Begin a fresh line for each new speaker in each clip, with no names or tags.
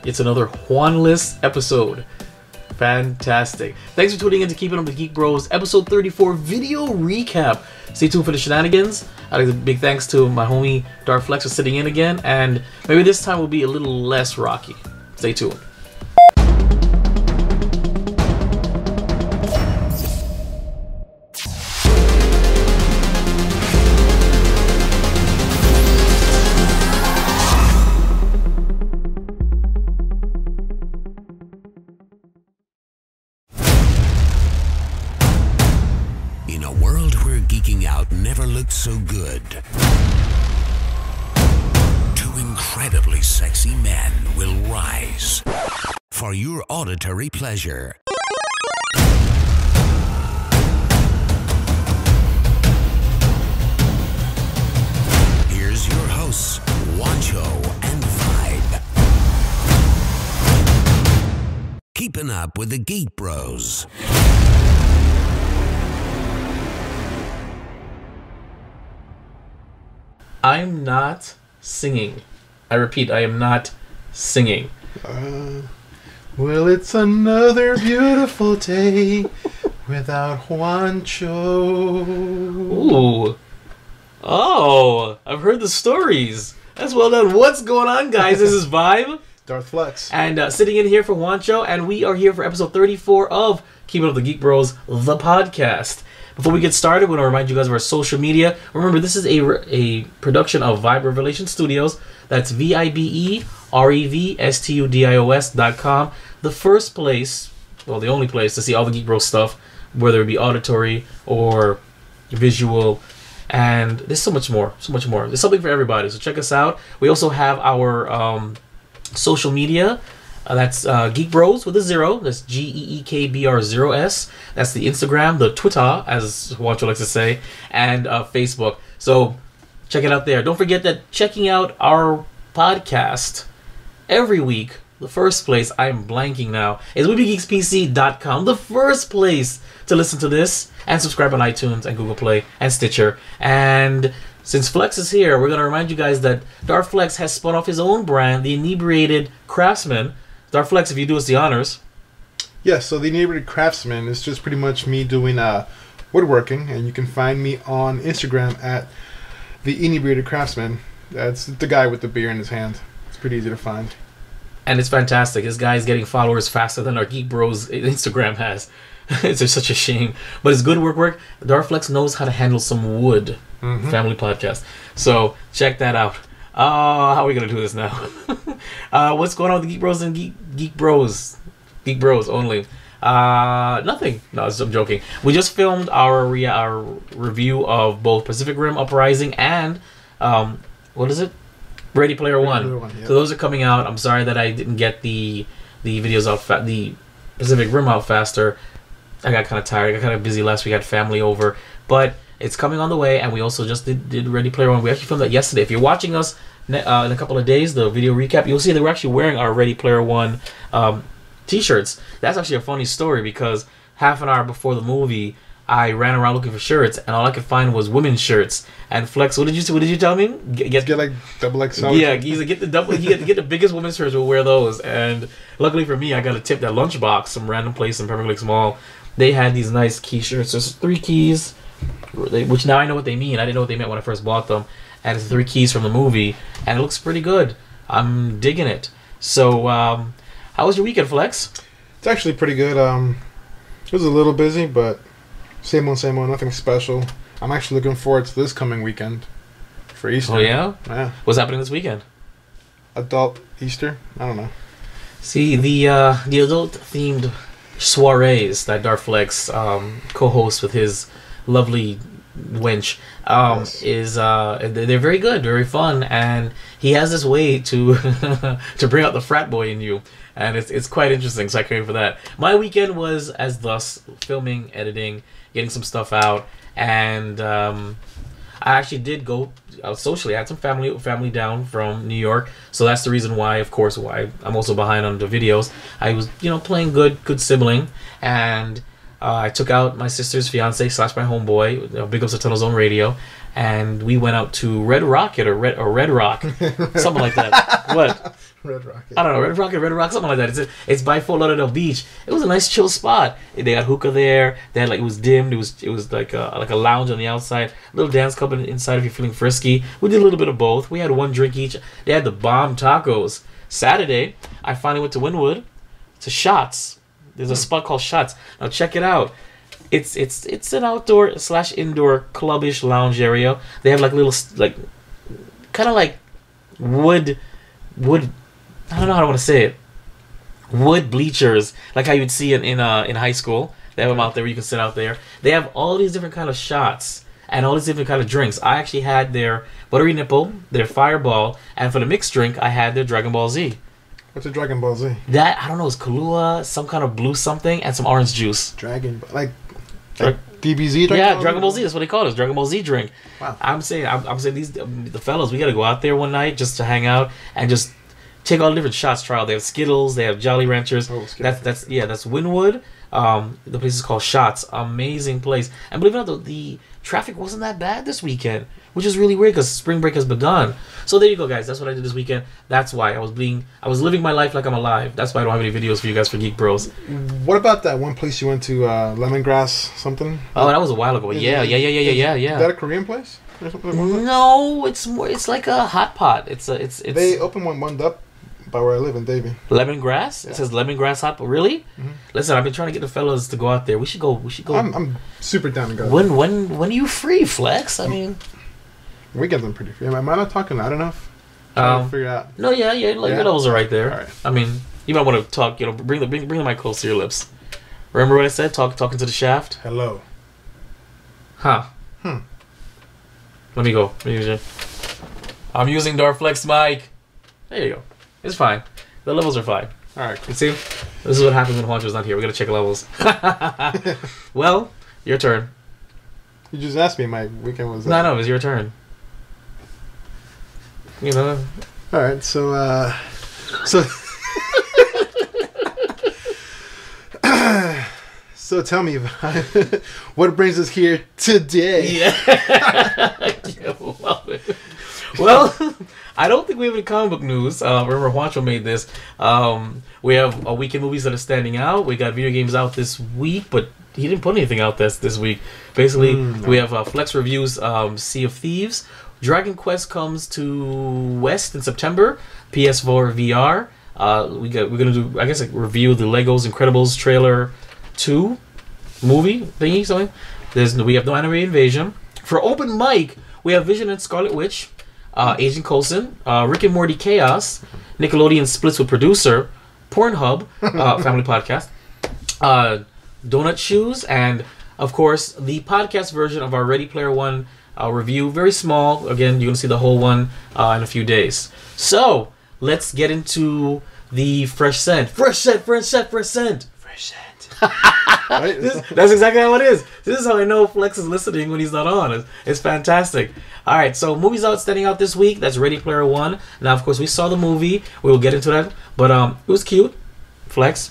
It's another Juanless episode. Fantastic. Thanks for tuning in to Keepin Up the Geek Bros episode 34 video recap. Stay tuned for the shenanigans. I'd like to big thanks to my homie Darth Flexx for sitting in again, and maybe this time will be a little less rocky. Stay tuned.
In a world where geeking out never looked so good, two incredibly sexy men will rise for your auditory pleasure. Here's your hosts, Wancho and Vibe. Keeping up with the Geek Bros.
I'm not singing. I repeat, I am not singing.
Well, it's another beautiful day without Juancho.
Ooh. Oh, I've heard the stories. That's well done. What's going on, guys? This is Vibe.
Darth Flexx.
And sitting in here for Juancho, and we are here for episode 34 of Keepin Up the Geek Bros, the podcast. Before we get started, we want to remind you guys of our social media. Remember, this is a production of VibeRevStudios. That's VibeRevStudios.com. The first place, well, the only place to see all the Geek Bros stuff, whether it be auditory or visual. And there's so much more, so much more. There's something for everybody, so check us out. We also have our social media. That's Geek Bros with a 0. That's GEEKBR0S. That's the Instagram, the Twitter, as Wancho likes to say, and Facebook. So check it out there. Don't forget that checking out our podcast every week, the first place, I'm blanking now, is WeBeGeeksPC.com. The first place to listen to this and subscribe on iTunes and Google Play and Stitcher. And since Flex is here, we're going to remind you guys that Darth Flexx has spun off his own brand, the Inebriated Craftsman. Darth Flexx, if you do us the honors.
Yes, so the Inebriated Craftsman is just pretty much me doing woodworking, and you can find me on Instagram at the Inebriated Craftsman. That's the guy with the beer in his hand. It's pretty easy to find.
And it's fantastic. This guy is getting followers faster than our Geek Bros Instagram has. It's just such a shame. But it's good work. Darth Flexx knows how to handle some wood. Family podcast. So check that out. How are we going to do this now? What's going on with the Geek Bros and Geek Bros? Geek Bros only. Nothing. No, I'm joking. We just filmed our review of both Pacific Rim Uprising and, what is it? Ready Player One. Yep. So those are coming out. I'm sorry that I didn't get the videos out, the Pacific Rim out faster. I got kind of tired. I got kind of busy last week. I had family over. But it's coming on the way, and we also just did Ready Player One. We actually filmed that yesterday. If you're watching us in a couple of days, the video recap, you'll see that we're actually wearing our Ready Player One t-shirts. That's actually a funny story because half an hour before the movie, I ran around looking for shirts, and all I could find was women's shirts. And Flex, what did you tell me?
Get like double XL.
Yeah, he's like, get the biggest women's shirts. We'll wear those. And luckily for me, I got a tip that Lunchbox, some random place in Pembroke Lakes Mall. They had these nice key shirts. There's 3 keys, which now I know what they mean. I didn't know what they meant when I first bought them. And it's 3 keys from the movie, and it looks pretty good. I'm digging it. So, how was your weekend, Flex?
It's actually pretty good. It was a little busy, but same old, nothing special. I'm actually looking forward to this coming weekend for Easter.
Oh, yeah?
Yeah.
What's happening this weekend?
Adult Easter? I don't know.
See, the adult-themed soirees that Darth Flexx co-hosts with his lovely wench is they're very good, very fun, and he has this way to to bring out the frat boy in you, and it's quite interesting. So I can't wait for that. My weekend was as thus: filming, editing, getting some stuff out, and I actually did go socially. I had some family down from New York, so that's the reason why, of course, why I'm also behind on the videos. I was, playing good sibling, and I took out my sister's fiance / my homeboy. Big ups to Tunnel Zone Radio, and we went out to Red Rocket or Red Rock, something like that. What?
Red Rocket.
I don't know, Red Rock, something like that. It's by Fort Lauderdale Beach. It was a nice chill spot. They had hookah there. They had, like, it was dimmed. It was like a lounge on the outside. A little dance club inside if you're feeling frisky. We did a little bit of both. We had one drink each. They had the bomb tacos. Saturday, I finally went to Wynwood to Shots. There's a spot called Shots. Now check it out. It's an outdoor / indoor clubbish lounge area. They have like little like kind of like wood. I don't know how I want to say it. Wood bleachers, like how you'd see in high school. They have them out there where you can sit out there. They have all these different kind of shots and all these different kind of drinks. I actually had their buttery nipple, their Fireball, and for the mixed drink, I had their Dragon Ball Z.
What's a Dragon Ball Z?
That, I don't know, it's Kahlua, some kind of blue something, and some orange juice.
Like DBZ?
Dragon Ball Z. That's what they call it. Dragon Ball Z drink.
Wow.
I'm saying these the fellas, we got to go out there one night just to hang out and just take all the different shots. Try out. They have Skittles. They have Jolly Ranchers.
Oh, Skittles.
That's Wynwood. The place is called Shots. Amazing place. And believe it or not, the traffic wasn't that bad this weekend, which is really weird because spring break has begun. So there you go, guys. That's what I did this weekend. That's why I was living my life like I'm alive. That's why I don't have any videos for you guys for Geek Bros.
What about that one place you went to, Lemongrass something?
Oh, that was a while ago. Yeah.
Is that a Korean place? Or something?
No, it's more. It's like a hot pot. It's.
They opened one up by where I live in Davie.
Lemongrass. Yeah. It says Lemongrass hot pot. Really? Mm-hmm. Listen, I've been trying to get the fellas to go out there. We should go.
I'm super down to go.
When are you free, Flex? I mean,
weekends I'm pretty free. Am I not talking loud enough? Trying to figure out.
No, yeah. Your levels are right there.
All right.
I mean, you might want to talk. Bring the mic close to your lips. Remember what I said? Talking to the shaft.
Hello.
Huh. Let me go. I'm using Darth Flexx mic. There you go. It's fine. The levels are fine.
All right.
You see? This is what happens when Juancho's not here. We gotta check levels. Well, your turn.
You just asked me. My weekend was.
No, it was your turn. You know.
All right. So. So tell me, what brings us here today?
Yeah. Well, I don't think we have any comic book news. Remember, Juancho made this. We have weekend movies that are standing out. We got video games out this week, but he didn't put anything out this week. Basically, we have Flex reviews Sea of Thieves. Dragon Quest comes to West in September. PS4 VR. We're gonna do, I guess, a review of the Legos Incredibles trailer 2 movie thingy, something. We have No Anime Invasion. For open mic, we have Vision and Scarlet Witch, Agent Coulson, Rick and Morty Chaos, Nickelodeon splits with producer, Pornhub, family podcast, Donut Shoes, and of course the podcast version of our Ready Player One review. Very small. Again, you're gonna see the whole one in a few days. So let's get into the fresh scent.
Right?
That's exactly how it is. This is how I know Flex is listening when he's not on. It's fantastic. All right, so movies standing out this week. That's Ready Player One. Now, of course, we saw the movie. We will get into that, but it was cute. Flex.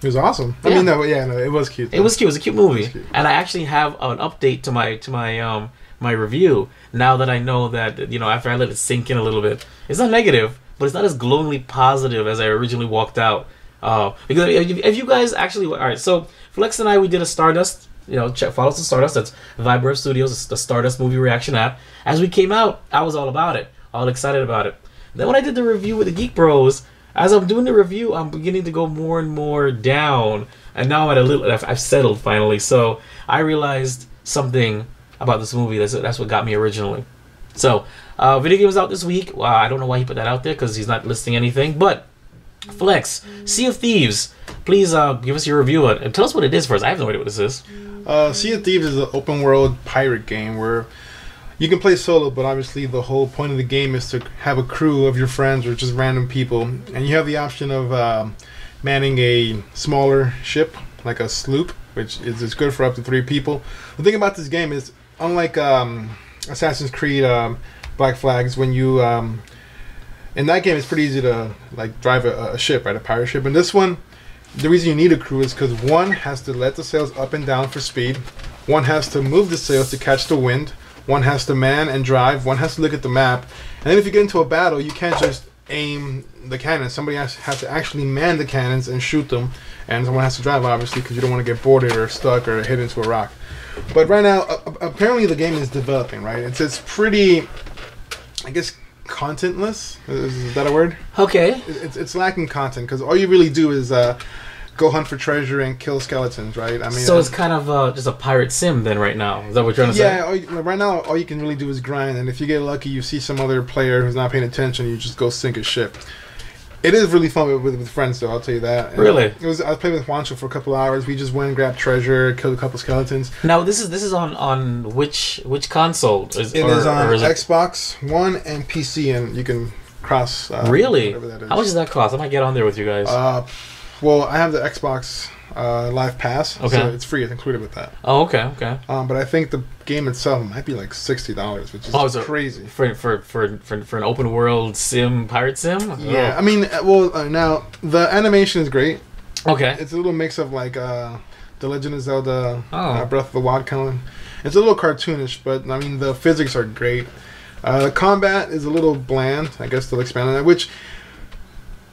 It was awesome.
Yeah.
I mean, no, it was cute.
It was cute. It was a cute movie, and I actually have an update to my review now that I know that after I let it sink in a little bit. It's not negative, but it's not as glowingly positive as I originally walked out. Because if you guys actually, all right, so Flex and I, we did a Stardust, follow us on Stardust. That's VibeRevStudios, it's the Stardust movie reaction app. As we came out, I was all about it, all excited about it. Then when I did the review with the Geek Bros, as I'm doing the review, I'm beginning to go more and more down, and now I'm at I've settled finally. So I realized something about this movie. That's what got me originally. So video game was out this week. I don't know why he put that out there because he's not listing anything, but. Flex, Sea of Thieves. Please give us your review and tell us what it is first. I have no idea what this is.
Sea of Thieves is an open world pirate game where you can play solo, but obviously the whole point of the game is to have a crew of your friends or just random people, and you have the option of manning a smaller ship like a sloop, which is good for up to 3 people. The thing about this game is, unlike Assassin's Creed Black Flags, when you in that game, it's pretty easy to drive a ship, right? A pirate ship. And this one, the reason you need a crew is because one has to let the sails up and down for speed. One has to move the sails to catch the wind. One has to man and drive. One has to look at the map. And then if you get into a battle, you can't just aim the cannons. Somebody has to actually man the cannons and shoot them. And someone has to drive, obviously, because you don't want to get boarded or stuck or hit into a rock. But right now, apparently the game is developing, right? It's pretty, I guess, contentless. Is that a word?
Okay.
It's lacking content because all you really do is go hunt for treasure and kill skeletons, right? I mean,
so it's kind of just a pirate sim then right now. Is that what you're trying to say?
Yeah, right now all you can really do is grind, and if you get lucky, you see some other player who's not paying attention, you just go sink his ship. It is really fun with friends, though. I'll tell you that. And
really?
I was playing with Juancho for a couple hours. We just went and grabbed treasure, killed a couple skeletons.
Now this is on which console?
It is on Xbox One and PC, and you can cross.
Really?
Whatever that is.
How much does that cost? I might get on there with you guys.
Well, I have the Xbox Live Pass,
okay.
So it's free. It's included with that.
Oh, okay.
But I think the game itself might be like $60, which is crazy
for an open world sim, pirate sim.
Yeah, I mean, well, now the animation is great.
Okay,
it's a little mix of like The Legend of Zelda, Breath of the Wild kind of. It's a little cartoonish, but I mean the physics are great. The combat is a little bland. I guess they'll expand on that, which.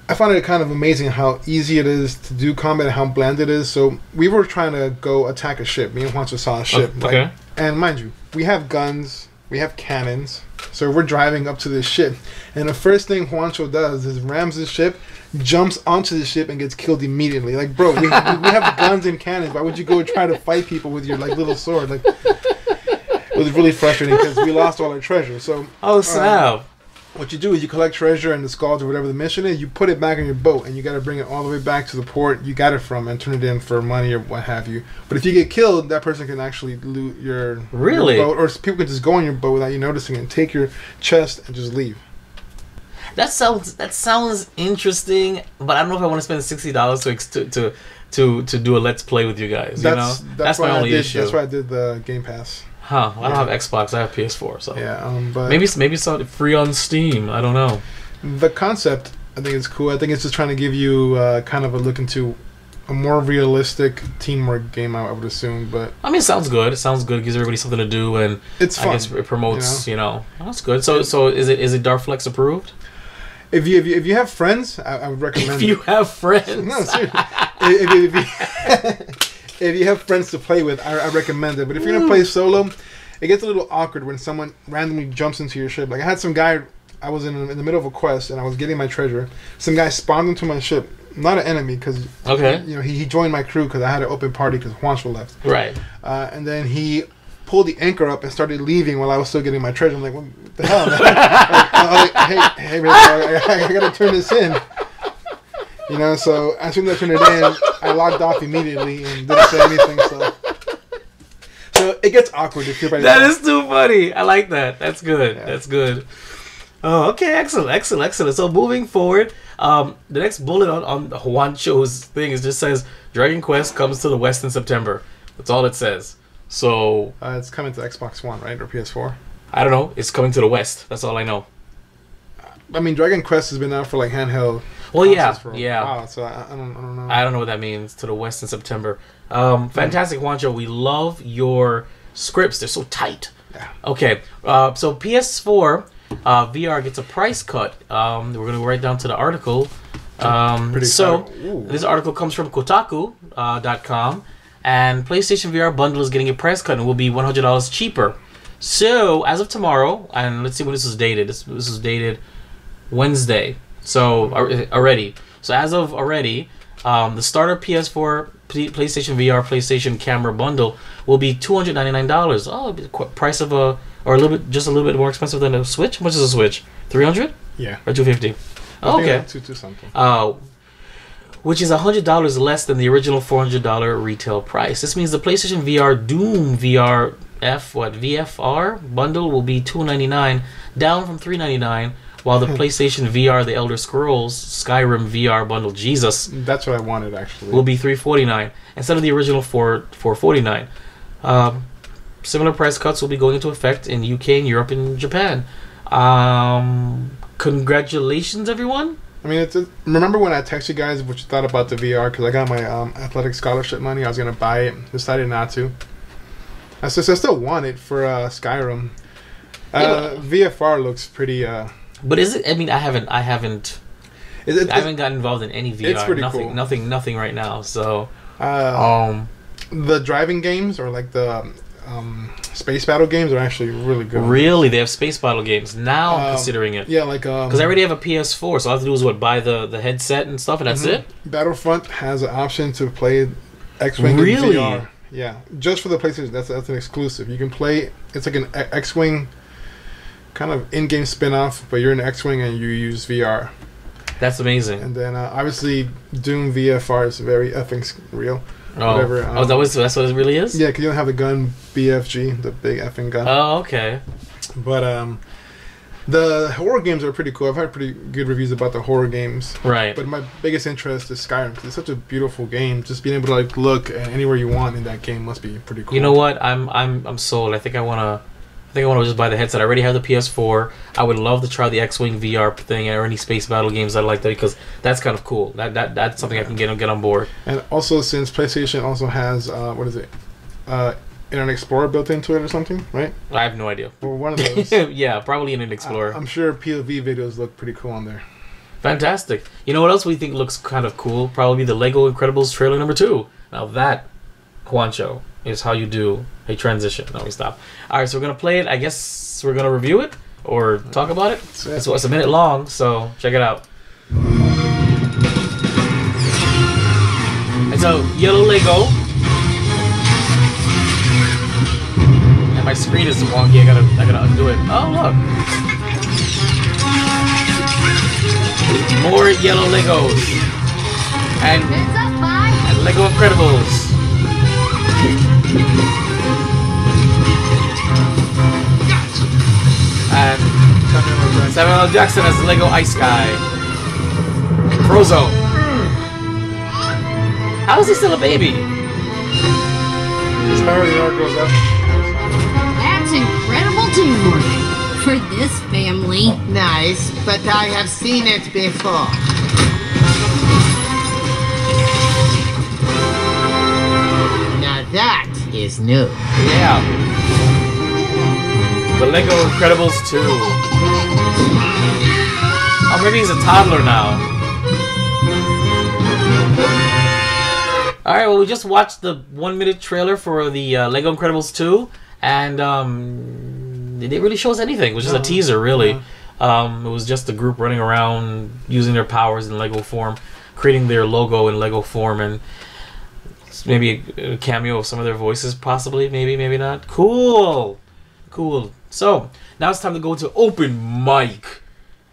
I find it kind of amazing how easy it is to do combat and how bland it is. So we were trying to go attack a ship. Me and Juancho saw a ship.
Okay.
And mind you, we have guns, we have cannons. So we're driving up to this ship. And the first thing Juancho does is rams the ship, jumps onto the ship, and gets killed immediately. Like, bro, we have guns and cannons. Why would you go try to fight people with your like little sword? Like, it was really frustrating because we lost all our treasure. So
snap.
What you do is you collect treasure and the skulls or whatever the mission is, you put it back in your boat and you got to bring it all the way back to the port you got it from and turn it in for money or what have you. But if you get killed, that person can actually loot your boat, or people can just go on your boat without you noticing it and take your chest and just leave.
That sounds interesting, but I don't know if I want to spend $60 to do a let's play with you guys. That's my only issue. That's
why I did the Game Pass.
Huh? I don't have Xbox. I have PS4. So
yeah, but
maybe it's free on Steam. I don't know.
The concept, I think, is cool. I think it's just trying to give you kind of a look into a more realistic teamwork game. I would assume, but
I mean, it sounds good. It sounds good. It gives everybody something to do, and
it's fun.
I guess it promotes. That's good. So is it Darth Flexx approved?
If you have friends, I would recommend.
If you have friends,
no, seriously. If you have friends to play with, I recommend it. But if you're going to play solo, it gets a little awkward when someone randomly jumps into your ship. Like, I had some guy, I was in the middle of a quest, and I was getting my treasure. Some guy spawned into my ship. Not an enemy, because he joined my crew because I had an open party because Juancho left.
Right.
And then he pulled the anchor up and started leaving while I was still getting my treasure. I'm like, what the hell, man? hey, man, I got to turn this in. So as soon as I turned it in, I logged off immediately and didn't say anything. So it gets awkward if you're.
That is too funny. I like that. That's good. Yeah. That's good. Oh, okay, excellent. So moving forward, the next bullet on Juancho's thing just says Dragon Quest comes to the West in September. That's all it says. So
it's coming to Xbox One, right, or PS4?
I don't know. It's coming to the West. That's all I know.
I mean, Dragon Quest has been out for like handheld.
Well, yeah.
Wow, so I don't know.
I don't know what that means. To the West in September. Fantastic, Juancho. We love your scripts. They're so tight.
Yeah.
Okay. So PS4 VR gets a price cut. We're going to go right down to the article. This article comes from Kotaku.com, and PlayStation VR bundle is getting a price cut and will be $100 cheaper. So as of tomorrow, and let's see when this is dated. This is dated Wednesday. So already. So as of already, the starter PS4, PlayStation VR, PlayStation camera bundle will be $299. Oh, price of a little bit more expensive than a Switch. How much is a Switch? $300?
Yeah.
Or $250? Okay.
$2 something.
Which is $100 less than the original $400 retail price. This means the PlayStation VR Doom VFR bundle will be $299, down from $399. While the PlayStation VR, the Elder Scrolls Skyrim VR bundle, Jesus,
that's what I wanted actually,
will be $349 instead of the original $449. Similar price cuts will be going into effect in UK and Europe and Japan. Congratulations, everyone.
I mean, remember when I texted you guys what you thought about the VR? Because I got my athletic scholarship money. I was going to buy it. Decided not to. I still want it for Skyrim. VFR looks pretty.
But is it? I mean, I haven't I haven't gotten involved in any VR.
It's pretty
nothing,
cool.
Nothing right now. So,
the driving games or like the space battle games are actually really good.
Really, they have space battle games now. I'm considering it.
Yeah, like
because I already have a PS4, so all I have to do is buy the headset and stuff, and that's it.
Battlefront has an option to play X-wing in VR. Yeah, just for the PlayStation. That's an exclusive. You can play. It's like an X-wing kind of in-game spin-off, but you're in X-wing and you use VR.
That's amazing.
And then obviously Doom VFR is very effing real.
Oh,
whatever.
That's what it really is?
Yeah, because you don't have the gun BFG, the big effing gun.
Oh, okay.
But the horror games are pretty cool. I've heard pretty good reviews about the horror games.
Right.
But my biggest interest is Skyrim because it's such a beautiful game. Just being able to like look anywhere you want in that game must be pretty cool.
You know what? I'm sold. I think I wanna just buy the headset. I already have the PS4. I would love to try the X-Wing VR thing or any space battle games. I like that because that's kind of cool. That's something I can get on board.
And also, since PlayStation also has Internet Explorer built into it or something, right?
I have no idea.
Well, one of those.
Yeah, probably Internet Explorer.
I'm sure POV videos look pretty cool on there.
Fantastic. You know what else we think looks kind of cool? Probably the Lego Incredibles trailer number 2. Now that, Juancho, is how you do a transition. No, we stop. All right, so we're gonna play it. I guess we're gonna review it or talk about it. It's a minute long, so check it out. It's a yellow Lego, and my screen is wonky. I gotta undo it. Oh look, more yellow Legos and Lego Incredibles. And Samuel L. Jackson as Lego Ice Guy. Frozo. How is he still a baby?
His power grows up.
That's incredible teamwork for this family.
Nice, but I have seen it before. Now that is new.
Yeah. The Lego Incredibles 2. Oh, maybe he's a toddler now. Alright, well, we just watched the 1-minute trailer for the Lego Incredibles 2, and it didn't really show us anything. It was just a teaser, really. It was just a group running around using their powers in Lego form, creating their logo in Lego form, and maybe a cameo of some of their voices, possibly, maybe not. Cool! So, now it's time to go to open mic.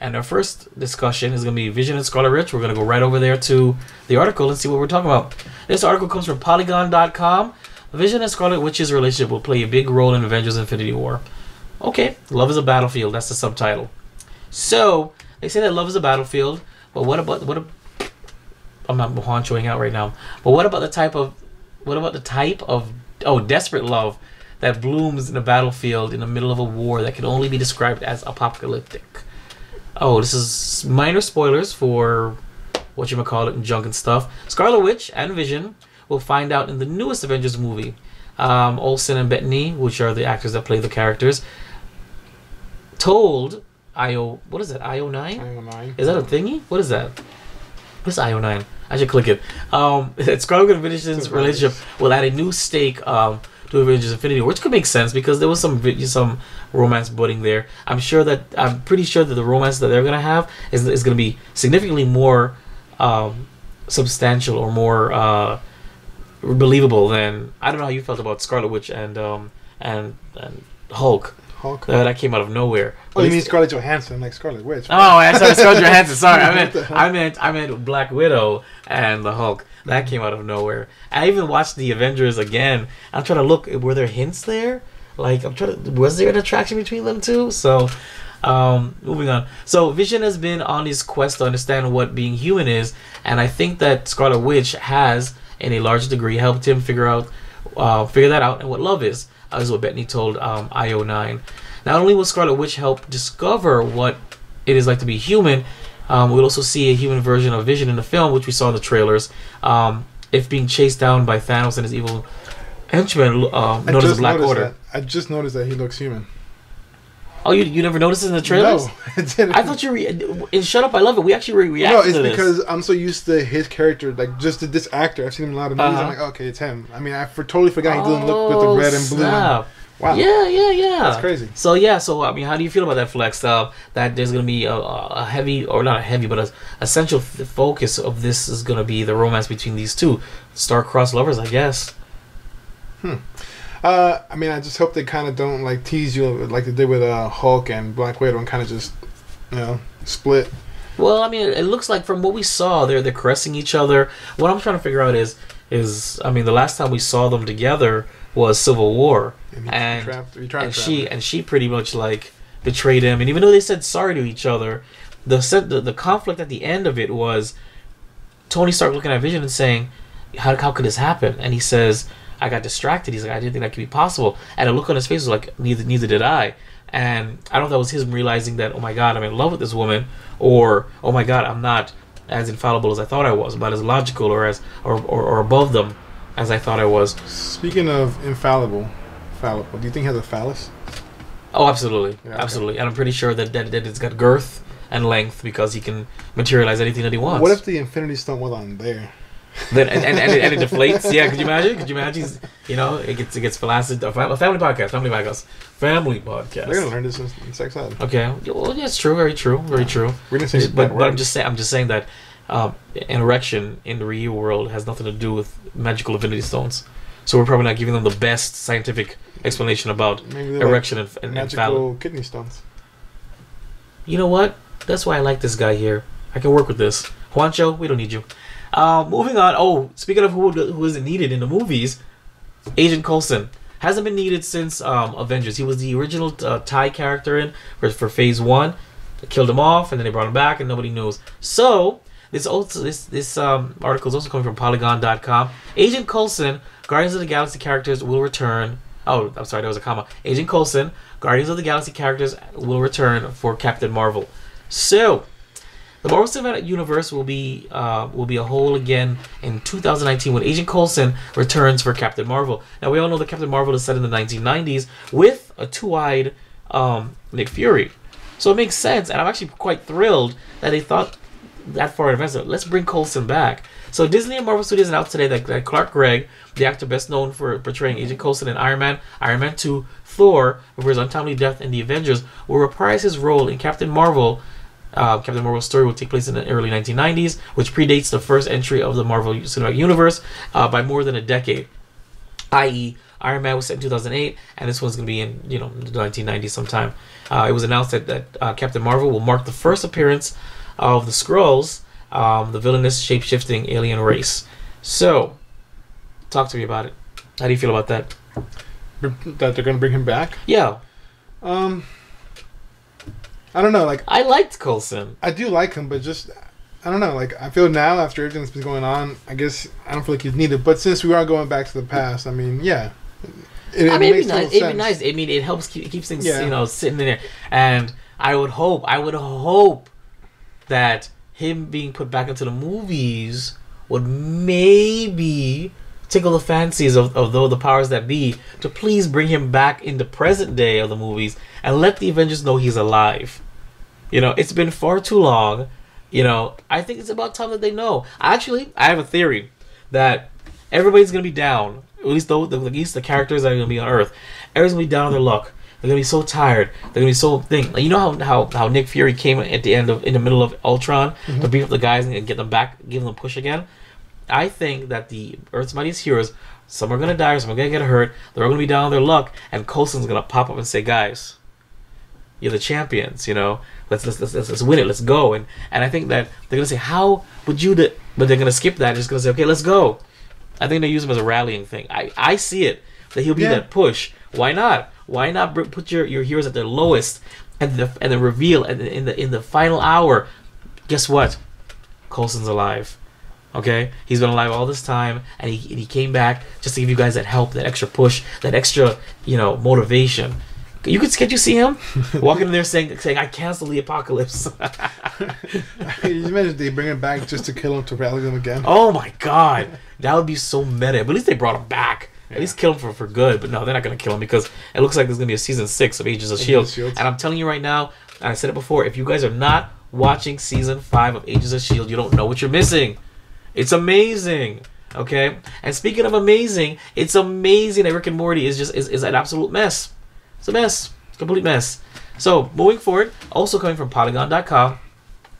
And our first discussion is going to be Vision and Scarlet Witch. We're going to go right over there to the article and see what we're talking about. This article comes from Polygon.com. Vision and Scarlet Witch's relationship will play a big role in Avengers Infinity War. Okay, love is a battlefield. That's the subtitle. So, they say that love is a battlefield, but what about I'm not honchoing out right now. But what about the type of desperate love that blooms in a battlefield in the middle of a war that can only be described as apocalyptic? Oh, this is minor spoilers for whatchamacallit and junk and stuff. Scarlet Witch and Vision will find out in the newest Avengers movie. Olsen and Bettany, which are the actors that play the characters, told what is that, IO9?
IO9.
Is that a thingy? What is that? What's IO9? I should click it. Scarlet and Vision's relationship will add a new stake to Avengers Infinity War, which could make sense because there was some romance budding there. I'm pretty sure that the romance that they're gonna have is gonna be significantly more substantial or more believable than, I don't know how you felt about Scarlet Witch and Hulk. That came out of nowhere.
Oh, you mean Scarlett Johansson, like Scarlet Witch?
Oh, I said Scarlett Johansson. Sorry, I meant Black Widow and the Hulk. That came out of nowhere. I even watched the Avengers again. I'm trying to look. Were there hints there? Like, was there an attraction between them two? So, moving on. So, Vision has been on his quest to understand what being human is, and I think that Scarlet Witch has, in a large degree, helped him figure that out, and what love is what Bettany told IO9. Not only will Scarlet Witch help discover what it is like to be human, we'll also see a human version of Vision in the film, which we saw in the trailers. If being chased down by Thanos and his evil henchman known as the Black Order.
I just noticed that he looks human.
Oh, you never noticed it in the trailers?
No, I didn't.
I thought you in Shut Up, I Love It. We actually reacted to this.
No, it's because I'm so used to his character, like just this actor. I've seen him in a lot of movies. I'm like, okay, it's him. I mean, totally forgot he didn't look with the red and blue. Wow.
Yeah.
That's crazy.
So I mean, how do you feel about that, Flex? That there's gonna be a heavy, or not a heavy, but a essential focus of this is gonna be the romance between these two star-crossed lovers, I guess.
I mean, I just hope they kind of don't like tease you like they did with Hulk and Black Widow and kind of just, split.
Well, I mean, it looks like from what we saw, they're caressing each other. What I'm trying to figure out is I mean, the last time we saw them together was Civil War, and she pretty much like betrayed him. And even though they said sorry to each other, the conflict at the end of it was Tony Stark looking at Vision and saying, "How could this happen?" And he says, I got distracted. He's like, I didn't think that could be possible. And the look on his face was like, neither did I. And I don't know if that was him realizing that, oh my God, I'm in love with this woman, or oh my God, I'm not as infallible as I thought I was, but as logical or above them as I thought I was.
Speaking of fallible, do you think he has a phallus?
Oh, absolutely,
yeah, okay.
Absolutely. And I'm pretty sure that it's got girth and length because he can materialize anything that he wants.
What if the Infinity Stone was on there?
Then and it deflates. Yeah, could you imagine? It gets flaccid. A family podcast.
They're gonna learn this in sex ed.
Okay, well, yeah, it's true. Very true. Very true.
We're gonna say,
but I'm just saying that an erection in the real world has nothing to do with magical Infinity Stones. So we're probably not giving them the best scientific explanation about erection and
magical kidney stones.
You know what? That's why I like this guy here. I can work with this. Juancho, we don't need you. Moving on. Oh, speaking of who isn't needed in the movies, Agent Coulson hasn't been needed since Avengers. He was the original TIE character for Phase 1. They killed him off, and then they brought him back, and nobody knows. So this article is also coming from Polygon.com. Agent Coulson, Guardians of the Galaxy characters will return. Oh, I'm sorry, there was a comma. Agent Coulson, Guardians of the Galaxy characters will return for Captain Marvel. So the Marvel Cinematic Universe will be a whole again in 2019 when Agent Coulson returns for Captain Marvel. Now we all know that Captain Marvel is set in the 1990s with a two-eyed Nick Fury, so it makes sense. And I'm actually quite thrilled that they thought that far in advance. Let's bring Coulson back. So Disney and Marvel Studios announced today that Clark Gregg, the actor best known for portraying Agent Coulson in Iron Man, Iron Man 2, Thor, for his untimely death in the Avengers, will reprise his role in Captain Marvel. Captain Marvel's story will take place in the early 1990s, which predates the first entry of the Marvel Cinematic Universe by more than a decade. I.e., Iron Man was set in 2008, and this one's going to be in the 1990s sometime. It was announced that Captain Marvel will mark the first appearance of the Skrulls, the villainous shape-shifting alien race. So, talk to me about it. How do you feel about that?
That they're going to bring him back?
Yeah.
I don't know, like
I liked Coulson.
I do like him, but just I don't know, like I feel now after everything that's been going on, I guess I don't feel like he's needed. But since we are going back to the past, I mean, yeah,
it'd be nice. I mean, it helps keeps things sitting in there. And I would hope that him being put back into the movies would maybe tickle the fancies of the powers that be to please bring him back in the present day of the movies and let the Avengers know he's alive. It's been far too long. I think it's about time that they know. Actually, I have a theory that everybody's gonna be down. At least the characters that are gonna be on Earth. Everyone's gonna be down on their luck. They're gonna be so tired. They're gonna be so like, you know how Nick Fury came at the end in the middle of Ultron to beat up the guys and get them back, give them a push again. I think that the Earth's Mightiest Heroes, some are gonna die, some are gonna get hurt. They're all gonna be down on their luck, and Coulson's gonna pop up and say, "Guys, you're the champions. Let's win it. Let's go." And I think that they're gonna say, "How would you do?" But they're gonna skip that. They're just gonna say, "Okay, let's go." I think they use him as a rallying thing. I see it that he'll be that push. Why not? Why not put your heroes at their lowest and then reveal in the final hour? Guess what? Coulson's alive. Okay, he's been alive all this time, and he came back just to give you guys that help, that extra push, that extra motivation. Can't you see him walking in there saying I cancel the apocalypse?
You imagine they bring him back just to kill him, to rally them again?
Oh my God, that would be so meta. But at least they brought him back. At least kill him for good. But no, they're not going to kill him because it looks like there's going to be a season 6 of Agents of S.H.I.E.L.D. And I'm telling you right now, and I said it before, if you guys are not watching season 5 of Agents of S.H.I.E.L.D., you don't know what you're missing. It's amazing. Okay? And speaking of amazing, it's amazing that Rick and Morty is an absolute mess. It's a mess. Complete mess. So, moving forward, also coming from Polygon.com,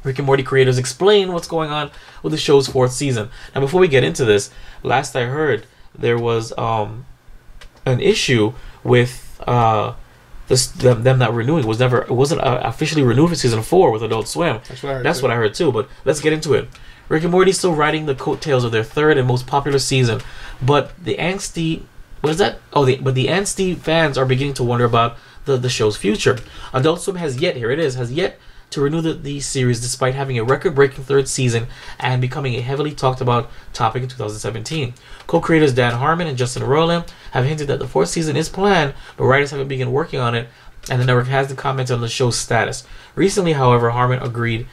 Rick and Morty creators explain what's going on with the show's 4th season. Now, before we get into this, last I heard, there was an issue with them not renewing. It wasn't officially renewed for season 4 with Adult Swim. That's what I heard too. But let's get into it. Rick and Morty is still riding the coattails of their 3rd and most popular season, but the angsty the angsty fans are beginning to wonder about the show's future. Adult Swim has yet to renew the series despite having a record-breaking 3rd season and becoming a heavily talked about topic in 2017. Co-creators Dan Harmon and Justin Roiland have hinted that the 4th season is planned, but writers haven't begun working on it, and the network hasn't commented on the show's status. Recently, however, Harmon appeared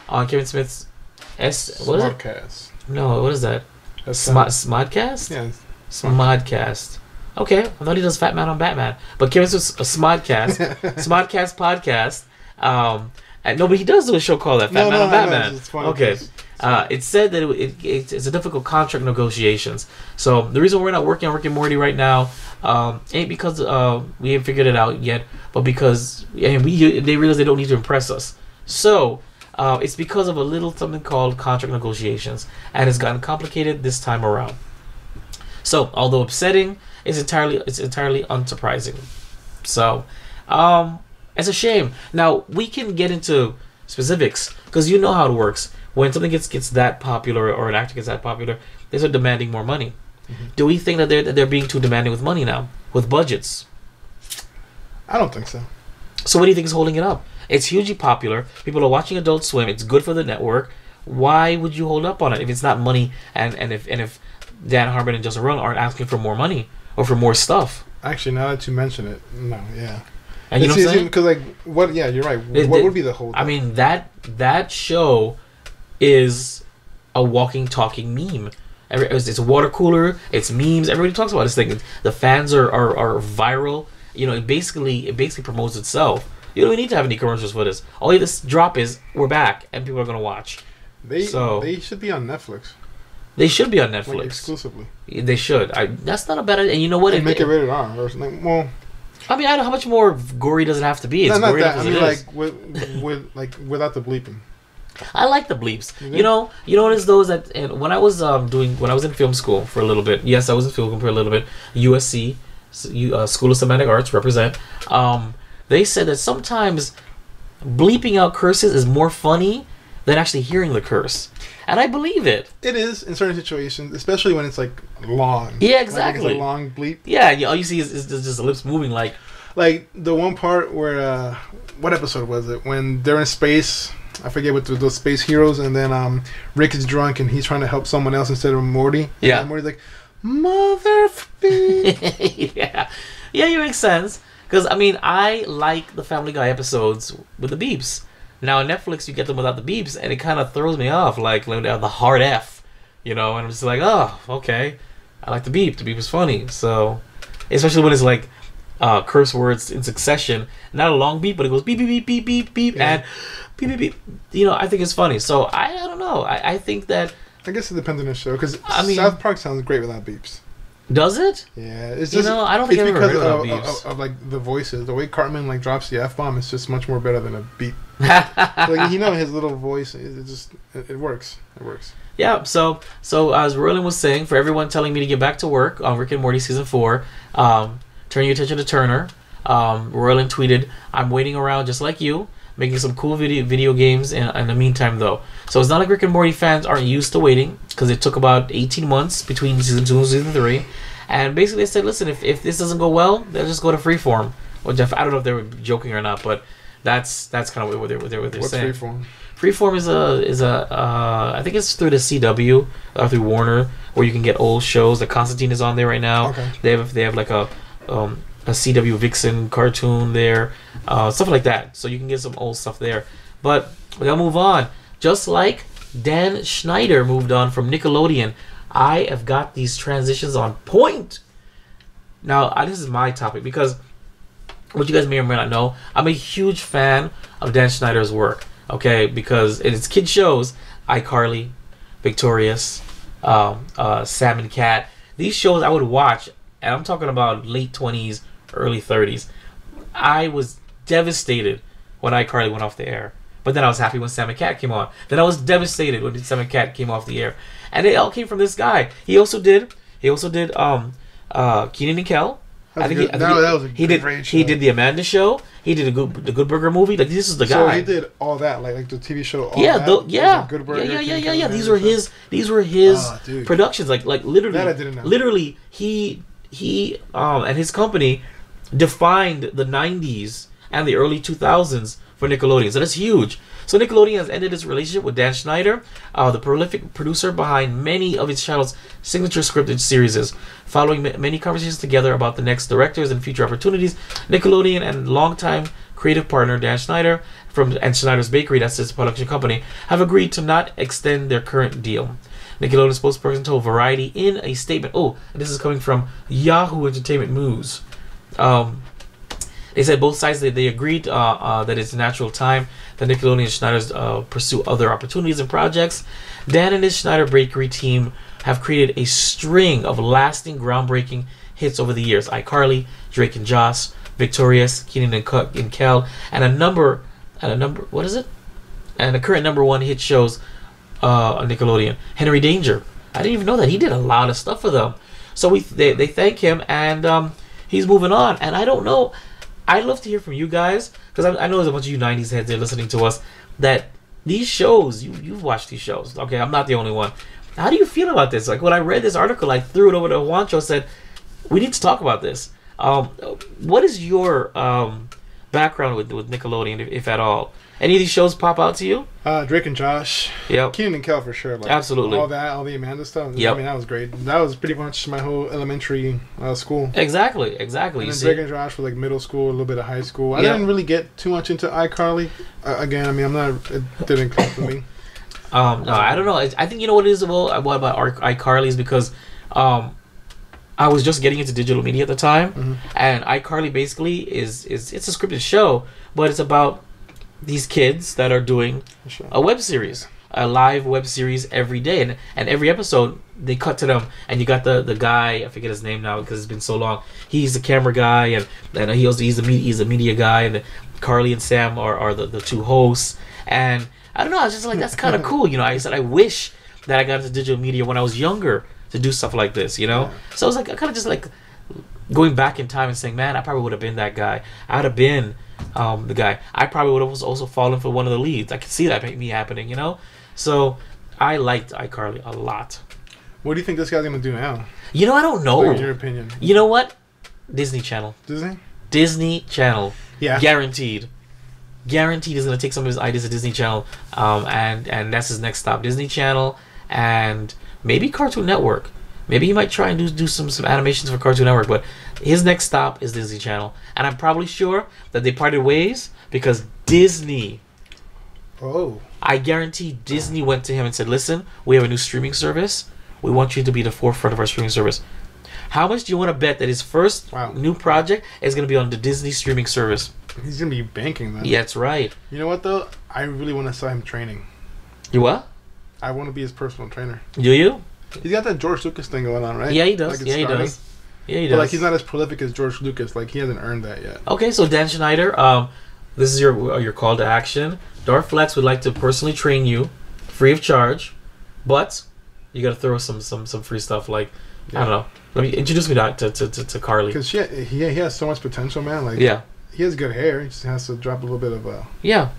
on Kevin Smith's
Smodcast.
No, what is that? Smodcast?
Yeah.
Smodcast. Okay, I thought he does Fat Man on Batman, but Kevin Smith's a Smodcast, Smodcast podcast. And no, but he does do a show called that Fat Man on Batman. Okay, it said that it's a difficult contract negotiations. So the reason we're not working on Rick and Morty right now ain't because we haven't figured it out yet, but because they realize they don't need to impress us. So it's because of a little something called contract negotiations, and it's gotten complicated this time around. So although upsetting, it's entirely unsurprising. So it's a shame. Now we can get into specifics because you know how it works. When something gets that popular or an actor gets that popular, they start demanding more money. Mm-hmm. Do we think that they're being too demanding with money now, with budgets?
I don't think so.
So what do you think is holding it up? It's hugely popular. People are watching Adult Swim. It's good for the network. Why would you hold up on it if it's not money? And if Dan Harmon and Justin Roiland aren't asking for more money or for more stuff?
Actually, now that you mention it, no, yeah.
And you know what I'm saying?
Because what? Yeah, you're right. What would be the whole?
I mean, that show is a walking, talking meme. It's a water cooler. It's memes. Everybody talks about this thing. The fans are viral. You know, it basically promotes itself. You don't even need to have any commercials for this. All you this drop is we're back and people are gonna watch.
They should be on Netflix.
They should be on Netflix.
Like exclusively.
They should. That's not a bad idea. And you know what?
And make it rated R or something. Well,
I mean, I don't know how much more gory does it have to be. It's
not
gory
that. I mean,
is.
without the bleeping.
I like the bleeps. You know what is those that and when I was in film school for a little bit. Yes, I was in film school for a little bit. USC, School of Cinematic Arts, represent. They said that sometimes bleeping out curses is more funny than actually hearing the curse. And I believe it. It
is in certain situations, especially when it's like long.
Yeah, exactly.
Like it's a long bleep.
Yeah, all you see is just the lips moving like
the one part where what episode was it? When they're in space, I forget what those space heroes, and then Rick is drunk and he's trying to help someone else instead of Morty.
Yeah.
And Morty's like, motherfucker.
Yeah, you make sense. Because, I mean, I like the Family Guy episodes with the beeps. Now, on Netflix, you get them without the beeps, and it kind of throws me off, like the hard F, and I'm just like, oh, okay. I like the beep. The beep is funny. So, especially when it's like curse words in succession. Not a long beep, but it goes beep, beep, beep, beep, beep, beep,
yeah.
and beep, beep, beep. I think it's funny. So, I don't know. I think that...
I guess it depends on the show, because South Park sounds great without beeps.
Does it?
Yeah, it's just
I don't think I've ever heard about beeps.
Of like the voices, the way Cartman drops the F-bomb is just much more better than a beep. His little voice, it works. It works.
Yeah. So as Roland was saying, for everyone telling me to get back to work on Rick and Morty season 4, turn your attention to Turner. Roland tweeted, "I'm waiting around just like you, making some cool video games in the meantime though." So it's not like Rick and Morty fans aren't used to waiting, because it took about 18 months between season 2 and season 3. And basically they said, listen, if this doesn't go well, they'll just go to Freeform. Which I don't know if they were joking or not, but that's kind of what they're
What's
saying.
Freeform?
Freeform is I think it's through the CW, through Warner, where you can get old shows. Like Constantine is on there right now.
Okay.
They have like a CW Vixen cartoon there, stuff like that. So you can get some old stuff there. But we gotta move on. Just like Dan Schneider moved on from Nickelodeon. I have got these transitions on point. Now, this is my topic because what you guys may or may not know, I'm a huge fan of Dan Schneider's work. Okay, because in its kid shows, iCarly, Victorious, Sam and Cat, these shows I would watch, and I'm talking about late 20s, early 30s. I was devastated when iCarly went off the air. But then I was happy when Sam and Cat came on. Then I was devastated when Sam and Cat came off the air. And it all came from this guy. He also did Kenan and Kel.
That was a great show.
He did the Amanda Show. He did the Good Burger movie. Like, this is the guy.
So he did all that, like the TV show.
Good Burger. Yeah. These were his productions. Like literally.
That I didn't know.
Literally, he and his company defined the '90s and the early 2000s for Nickelodeon. So that's huge. So Nickelodeon has ended its relationship with Dan Schneider, the prolific producer behind many of its channel's signature scripted series. Following many conversations together about the next directors and future opportunities, Nickelodeon and longtime creative partner Dan Schneider and Schneider's Bakery, that's his production company, have agreed to not extend their current deal. Nickelodeon spokesperson told Variety in a statement, this is coming from Yahoo Entertainment News. They said both sides they agreed that it's a natural time that Nickelodeon and Schneider's pursue other opportunities and projects. Dan and his Schneider Bakery team have created a string of lasting, groundbreaking hits over the years: iCarly, Drake and Josh, Victorious, Kenan and Kel, and a current number one hit shows on Nickelodeon. Henry Danger. I didn't even know that he did a lot of stuff for them. So they thank him, and he's moving on. And I don't know. I'd love to hear from you guys, because I know there's a bunch of you 90s heads there listening to us, that these shows, you've watched these shows. Okay, I'm not the only one. How do you feel about this? Like, when I read this article, I threw it over to Juancho, said, we need to talk about this. What is your background with Nickelodeon, if at all? Any of these shows pop out to you?
Drake and Josh.
Yep.
Kenan and Kel for sure. Like,
absolutely.
All the Amanda stuff.
Yep.
I mean, that was great. That was pretty much my whole elementary school.
Exactly.
And then Drake and Josh were like middle school, a little bit of high school. I didn't really get too much into iCarly. Again, I mean, it didn't click for me.
No, I don't know. I think you know what it is about iCarly is because I was just getting into digital media at the time, and iCarly basically is it's a scripted show, but it's about these kids that are doing a web series, a live web series every day, and every episode they cut to them, and you got the guy, I forget his name now because it's been so long. He's the camera guy, and he's a media guy, and Carly and Sam are the two hosts, and I don't know, I was just like, that's kind of cool, you know. I said I wish that I got into digital media when I was younger to do stuff like this, you know. So I was like, I kind of just like going back in time and saying, man, I probably would have been that guy. I'd have been the guy. I probably would have also fallen for one of the leads. I could see that me happening, you know. So I liked iCarly a lot.
What do you think this guy's gonna do now?
You know, I don't know.
What's your opinion?
You know what? Disney Channel.
Disney
Channel.
Yeah.
Guaranteed is gonna take some of his ideas to Disney Channel, and that's his next stop. Disney Channel and maybe Cartoon Network. Maybe he might try and do some animations for Cartoon Network, but his next stop is Disney Channel. And I'm probably sure that they parted ways because Disney. I guarantee Disney went to him and said, listen, we have a new streaming service. We want you to be the forefront of our streaming service. How much do you want to bet that his first new project is going to be on the Disney streaming service?
He's going to be banking that.
Yeah, that's right.
You know what, though? I really want to saw him training.
You what?
I want to be his personal trainer.
Do you?
He's got that George Lucas thing going on, right?
Yeah, he does. He does.
But like, he's not as prolific as George Lucas. Like, he hasn't earned that yet.
Okay, so Dan Schneider, this is your call to action. Darth Flexx would like to personally train you, free of charge, but you got to throw some free stuff. Like, I don't know. Let me introduce me to Carly.
Because he has so much potential, man. Like, he has good hair. He just has to drop a little bit of
Yeah,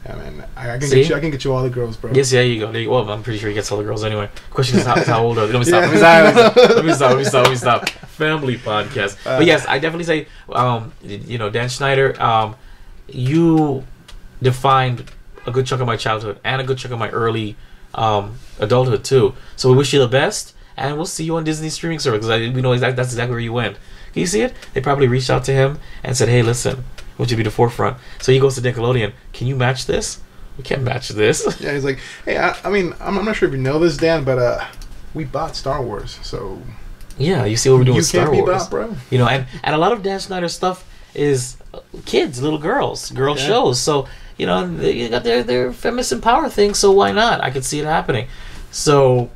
man. I can get you all the girls, bro.
Yes, there you go. Well, I'm pretty sure he gets all the girls anyway. Question is how old are they? Let me stop. Family podcast. But yes, I definitely say, Dan Schneider, you defined a good chunk of my childhood and a good chunk of my early adulthood too. So we wish you the best, and we'll see you on Disney streaming service because we know that's exactly where you went. Can you see it? They probably reached out to him and said, hey, listen, would you be the forefront? So he goes to Nickelodeon. Can you match this? We can't match this.
Yeah, he's like, hey, I mean, I'm not sure if you know this, Dan, but we bought Star Wars, so
yeah, you see what we're doing with Star Wars.
Bought, bro.
You know, and a lot of Dan Snyder stuff is kids, little girl shows. So, you know, you got their feminist power thing, so why not? I could see it happening. So,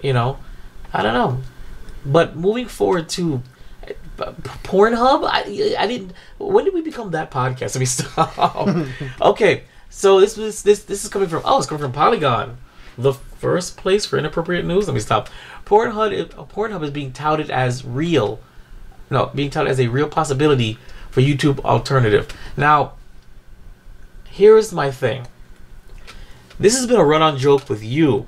you know, I don't know. But moving forward to Pornhub, I didn't. When did we become that podcast? Let me stop. Okay, so this is coming from. Oh, it's coming from Polygon, the first place for inappropriate news. Let me stop. Pornhub is being touted as real. No, being touted as a real possibility for YouTube alternative. Now, here's my thing. This has been a run-on joke with you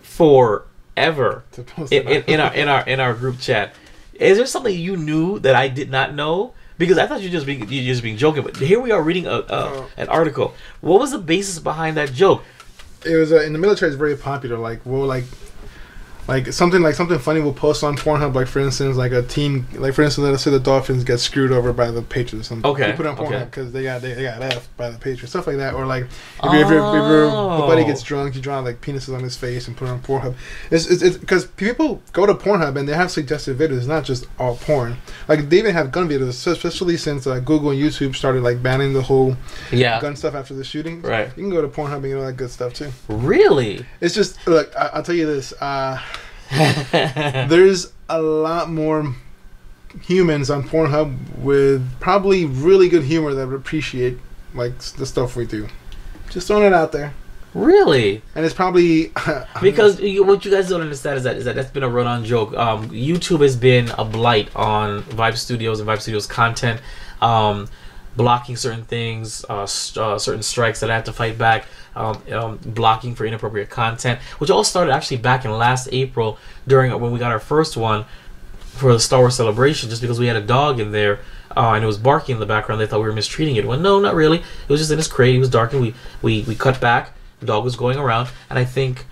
forever in our group chat. Is there something you knew that I did not know? Because I thought you're just being joking. But here we are reading an article. What was the basis behind that joke?
It was in the military. It's very popular. Like something funny we'll post on Pornhub. Like for instance, like a team. Like for instance, let's say the Dolphins get screwed over by the Patriots or something. Okay. We put it on Pornhub because they got effed by the Patriots, stuff like that. Or like if your buddy gets drunk, you draw like penises on his face and put it on Pornhub. It's because people go to Pornhub and they have suggested videos. It's not just all porn. Like they even have gun videos, especially since Google and YouTube started like banning the whole gun stuff after the shooting. Right. You can go to Pornhub and get all that good stuff too.
Really?
It's just look. I'll tell you this. There's a lot more humans on Pornhub with probably really good humor that would appreciate like the stuff we do. Just throwing it out there.
Really?
And it's probably
because what you guys don't understand is that that's been a run-on joke. YouTube has been a blight on VibeRevStudios and VibeRevStudios content, blocking certain things, certain strikes that I have to fight back. Blocking for inappropriate content, which all started actually back in last April when we got our first one for the Star Wars celebration, just because we had a dog in there and it was barking in the background. They thought we were mistreating it. Well, no, not really. It was just in his crate. It was dark, and we cut back. The dog was going around, and I think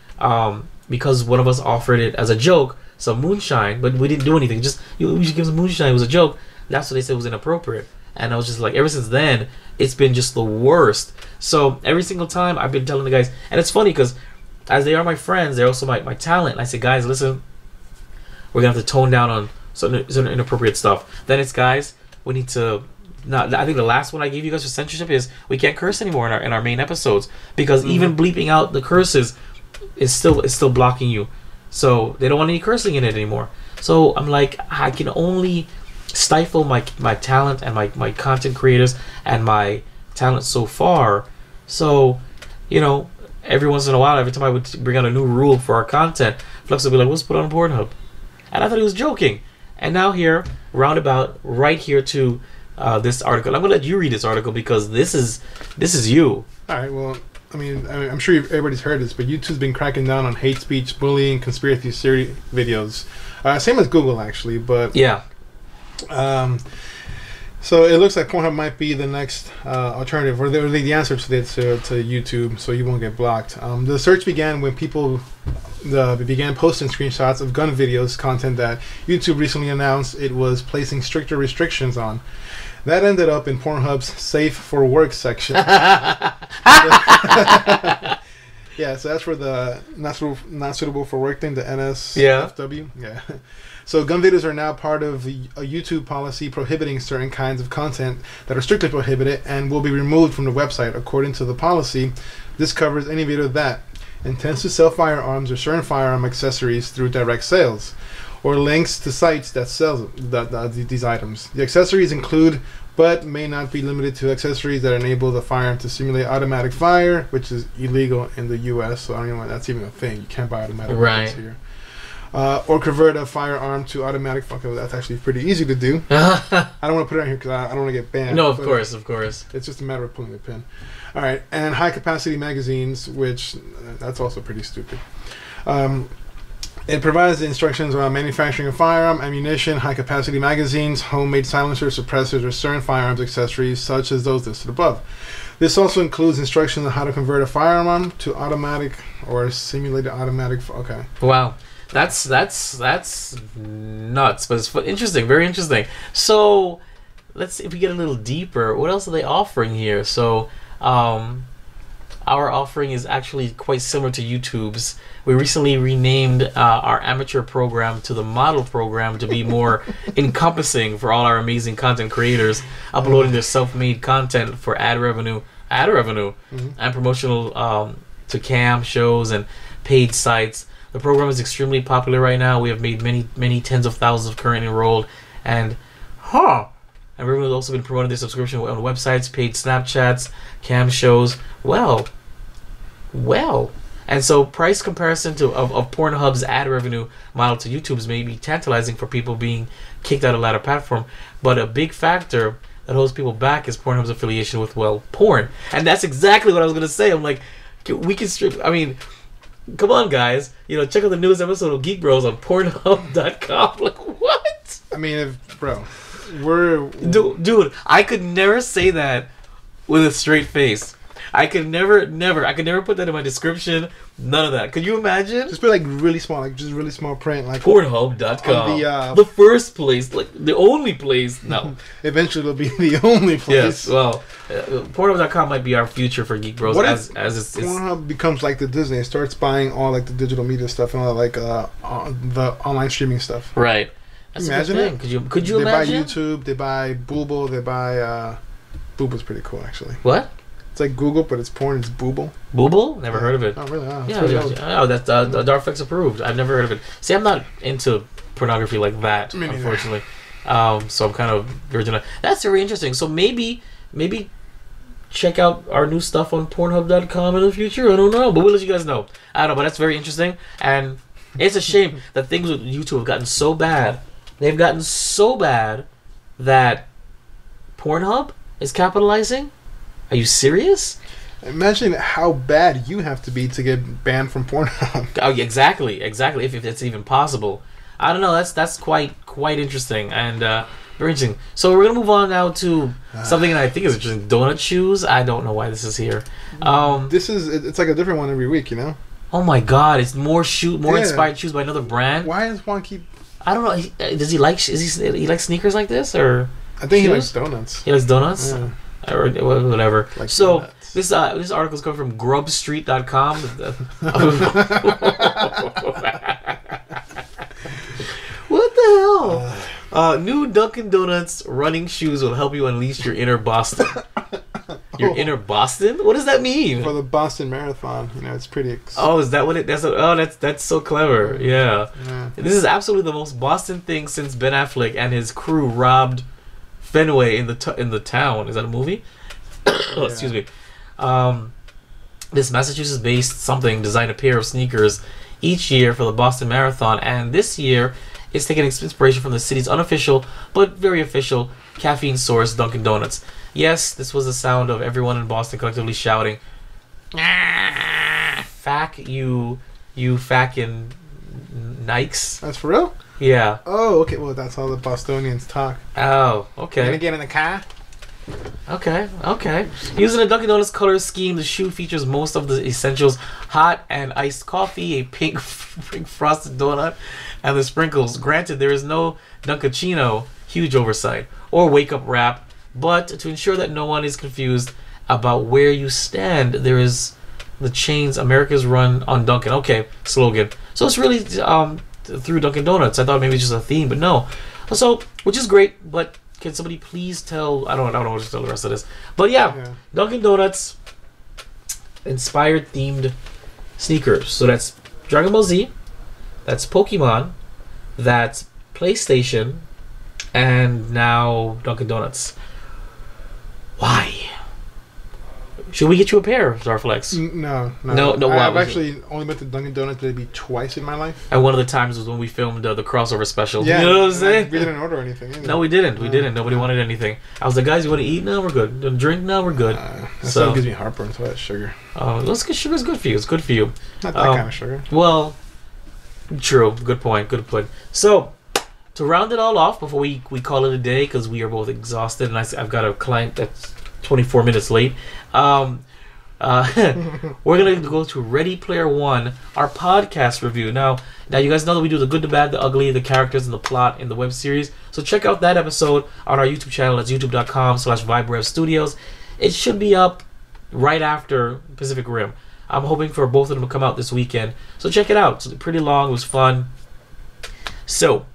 because one of us offered it as a joke, some moonshine, but we didn't do anything. Just we should give some moonshine. It was a joke. That's what they said was inappropriate. And I was just like, ever since then, it's been just the worst. So every single time I've been telling the guys, and it's funny because as they are my friends, they're also my talent. And I say, guys, listen, we're going to have to tone down on certain inappropriate stuff. Then it's, guys, we need to not. I think the last one I gave you guys for censorship is we can't curse anymore in our main episodes, because even bleeping out the curses is still blocking you. So they don't want any cursing in it anymore. So I'm like, I can only stifle my talent and my content creators and my talent so far. So, you know, every once in a while, every time I would bring out a new rule for our content, Flexx would be like, let's put it on Pornhub. And I thought he was joking. And now here, roundabout, right here to this article. I'm going to let you read this article because this is you.
All right, well, I mean, I'm sure everybody's heard this, but YouTube's been cracking down on hate speech, bullying, conspiracy theory videos. Same as Google, actually, but... Yeah. So it looks like Pornhub might be the next alternative, or the answer to YouTube, so you won't get blocked. The search began when people began posting screenshots of gun videos content that YouTube recently announced it was placing stricter restrictions on. That ended up in Pornhub's Safe for Work section. Yeah, so that's for the not suitable for work thing, the NSFW. Yeah. So gun videos are now part of a YouTube policy prohibiting certain kinds of content that are strictly prohibited and will be removed from the website. According to the policy, this covers any video that intends to sell firearms or certain firearm accessories through direct sales, or links to sites that sell these items. The accessories include, but may not be limited to, accessories that enable the firearm to simulate automatic fire, which is illegal in the U.S., so I don't even know that's even a thing. You can't buy automatic weapons here. Or convert a firearm to automatic. That's actually pretty easy to do. I don't want to put it on here because I don't want to get banned.
No, of course. It's
just a matter of pulling the pin. All right, and high-capacity magazines, which that's also pretty stupid. It provides the instructions around manufacturing a firearm, ammunition, high-capacity magazines, homemade silencers, suppressors, or certain firearms accessories, such as those listed above. This also includes instructions on how to convert a firearm to automatic or simulated automatic. Okay.
Wow. That's nuts, but it's interesting, very interesting. So let's see if we get a little deeper. What else are they offering here? So our offering is actually quite similar to YouTube's. We recently renamed our amateur program to the model program to be more encompassing for all our amazing content creators uploading their self-made content for ad revenue, and promotional to cam shows and paid sites. The program is extremely popular right now. We have made many tens of thousands of current enrolled, and everyone's also been promoting their subscription on websites, paid Snapchats, cam shows. Well. And so price comparison of Pornhub's ad revenue model to YouTube's may be tantalizing for people being kicked out of the latter platform, but a big factor that holds people back is Pornhub's affiliation with, well, porn. And that's exactly what I was going to say. I'm like, we can strip, I mean, come on, guys. You know, check out the newest episode of Geek Bros on Pornhub.com. Like, what?
I mean, bro,
Dude, I could never say that with a straight face. I could never put that in my description. None of that. Could you imagine?
Just put like really small print, like
Pornhub.com. The first place, like the only place. No.
Eventually, it'll be the only place.
Yes. Well, Pornhub.com might be our future for Geek Bros.
What
as
if Pornhub becomes like the Disney, it starts buying all like the digital media stuff and all that, like the online streaming stuff.
Right. That's
imagine
a good thing. Could you imagine?
They buy YouTube. They buy Booble. They buy Booble's pretty cool actually.
What?
It's like Google, but it's porn. It's Booble.
Booble? Never heard of it.
Oh, really? Oh,
yeah. Oh, that's Darth Flexx approved. I've never heard of it. See, I'm not into pornography like that, unfortunately. So I'm kind of virgin. That's very interesting. So maybe check out our new stuff on Pornhub.com in the future. I don't know, but we'll let you guys know. I don't know, but that's very interesting. And it's a shame that things with YouTube have gotten so bad. They've gotten so bad that Pornhub is capitalizing. Are you serious?
Imagine how bad you have to be to get banned from Pornhub.
Oh, exactly. If it's even possible. I don't know. That's quite interesting and very interesting. So we're gonna move on now to something that I think is interesting. Donut shoes. I don't know why this is here.
It's like a different one every week, you know.
Oh my God! It's more inspired shoes by another brand.
Why does Juan keep?
I don't know. Does he like? He like sneakers like this or?
I think he likes donuts.
He likes donuts. Yeah. Or whatever.
Like
so
donuts.
this article is coming from grubstreet.com. What the hell? New Dunkin' Donuts running shoes will help you unleash your inner Boston. Your inner Boston? What does that mean?
For the Boston Marathon, you know, it's pretty.
Oh, is that what it? That's so clever. Yeah. This is absolutely the most Boston thing since Ben Affleck and his crew robbed Fenway in the town. Is that a movie? Excuse me. This Massachusetts-based something designed a pair of sneakers each year for the Boston Marathon, and this year it's taking inspiration from the city's unofficial but very official caffeine source, Dunkin' Donuts. Yes, this was the sound of everyone in Boston collectively shouting, "Fack you fackin' Nikes."
That's for real?
Yeah.
Oh, okay. Well, that's how the Bostonians talk.
Oh, okay.
Gonna get in the car?
Okay. Using a Dunkin' Donuts color scheme, the shoe features most of the essentials: hot and iced coffee, a pink frosted donut, and the sprinkles. Granted, there is no Dunkachino, huge oversight, or wake-up wrap, but to ensure that no one is confused about where you stand, there is the chain's America's Run on Dunkin'. Okay, slogan. So it's really through Dunkin' Donuts. I thought maybe it's just a theme, but no. So, which is great, but can somebody please tell? I don't know what to tell the rest of this. But yeah. Dunkin' Donuts inspired themed sneakers. So that's Dragon Ball Z, that's Pokemon, that's PlayStation, and now Dunkin' Donuts. Why? Should we get you a pair, Darth Flexx?
No. I've actually only been to Dunkin' Donuts maybe twice in my life.
And one of the times was when we filmed the crossover special.
Yeah,
you know what I'm saying?
We didn't order anything. Either.
No, we didn't. Nobody wanted anything. I was like, guys, you want to eat? No, we're good. Drink? No, we're good.
That stuff gives me heartburn, so that's sugar.
Sugar's good for you. It's good for you.
Not that kind of sugar.
Well, true. Good point. So, to round it all off before we call it a day, because we are both exhausted, and I've got a client that's 24 minutes late. We're gonna go to Ready Player One, our podcast review. Now you guys know that we do the good, the bad, the ugly, the characters, and the plot in the web series. So check out that episode on our YouTube channel. That's youtube.com/VibeRevStudios. It should be up right after Pacific Rim. I'm hoping for both of them to come out this weekend. So check it out. It's pretty long. It was fun. So,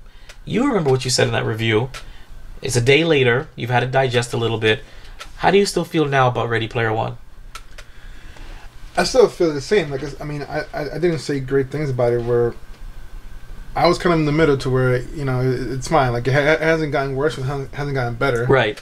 you remember what you said in that review. It's a day later. You've had to digest a little bit. How do you still feel now about Ready Player One?
I still feel the same. Like, I mean, I didn't say great things about it. Where I was kind of in the middle to where, you know, it's fine. Like, it hasn't gotten worse, it hasn't gotten better.
Right.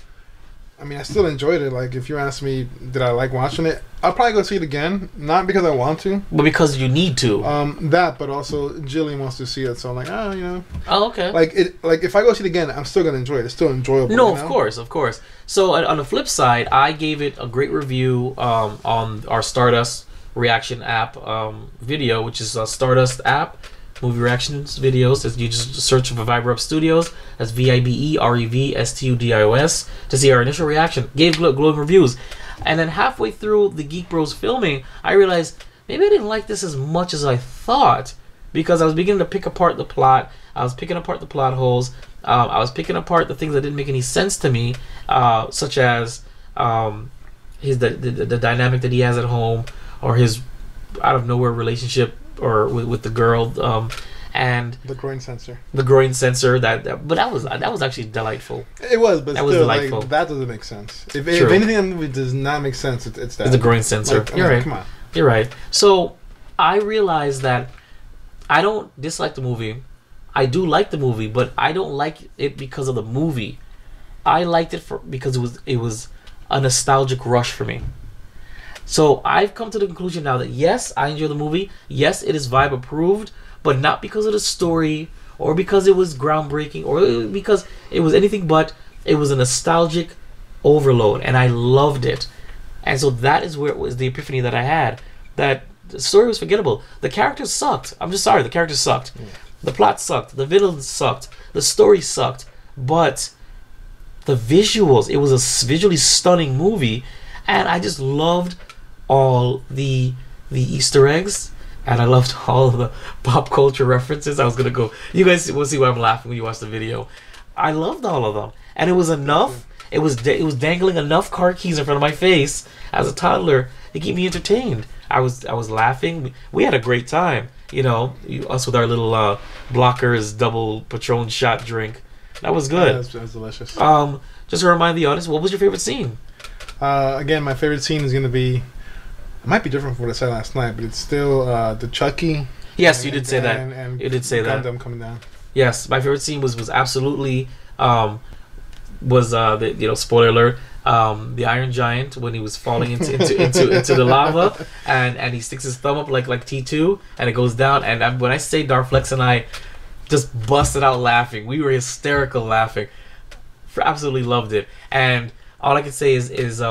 I mean, I still enjoyed it. Like, if you ask me, did I like watching it? I'll probably go see it again. Not because I want to.
But because you need to.
But also Jillian wants to see it, so I'm like, you know.
Oh, okay.
Like, if I go see it again, I'm still going to enjoy it. It's still enjoyable.
No,
you know?
of course. So, on the flip side, I gave it a great review on our Stardust reaction app video, which is a Stardust app. Movie reactions videos. You just search for VibeRevStudios. That's VibeRevStudios to see our initial reaction. Gave glowing reviews, and then halfway through the Geek Bros filming, I realized maybe I didn't like this as much as I thought, because I was beginning to pick apart the plot. I was picking apart the plot holes. I was picking apart the things that didn't make any sense to me, such as the dynamic that he has at home, or his out of nowhere relationship or with the girl, and
the groin sensor.
But that was actually delightful.
It was, but
that
still,
was delightful.
Like, that doesn't make sense. If anything in the movie does not make sense, it's that.
It's the groin sensor.
Like,
You're right.
Come on.
You're right. So I realized that I don't dislike the movie. I do like the movie, but I don't like it because of the movie. I liked it because it was a nostalgic rush for me. So I've come to the conclusion now that yes, I enjoy the movie. Yes, it is Vibe approved, but not because of the story or because it was groundbreaking or because it was anything but. It was a nostalgic overload, and I loved it. And so that is where it was the epiphany that I had. That the story was forgettable. The characters sucked. I'm just sorry. The characters sucked. Yeah. The plot sucked. The villains sucked. The story sucked. But the visuals, it was a visually stunning movie, and I just loved all the Easter eggs, and I loved all of the pop culture references. I was gonna go. You guys will see why I'm laughing when you watch the video. I loved all of them, and it was enough. It was dangling enough car keys in front of my face as a toddler to keep me entertained. I was laughing. We had a great time. You know, us with our little Blockers double Patron shot drink. That was good.
Yeah, that was delicious.
Just to remind the audience, what was your favorite scene?
Again, my favorite scene is gonna be. It might be different from what I said last night, but it's still the Chucky.
Yes, you did say that.
And
you did say that.
Gundam coming down.
Yes, my favorite scene was absolutely spoiler alert, the Iron Giant when he was falling into the lava, and he sticks his thumb up like T2, and it goes down. And when I say Darth Flexx and I just busted out laughing, we were hysterical laughing. Absolutely loved it. And all I can say is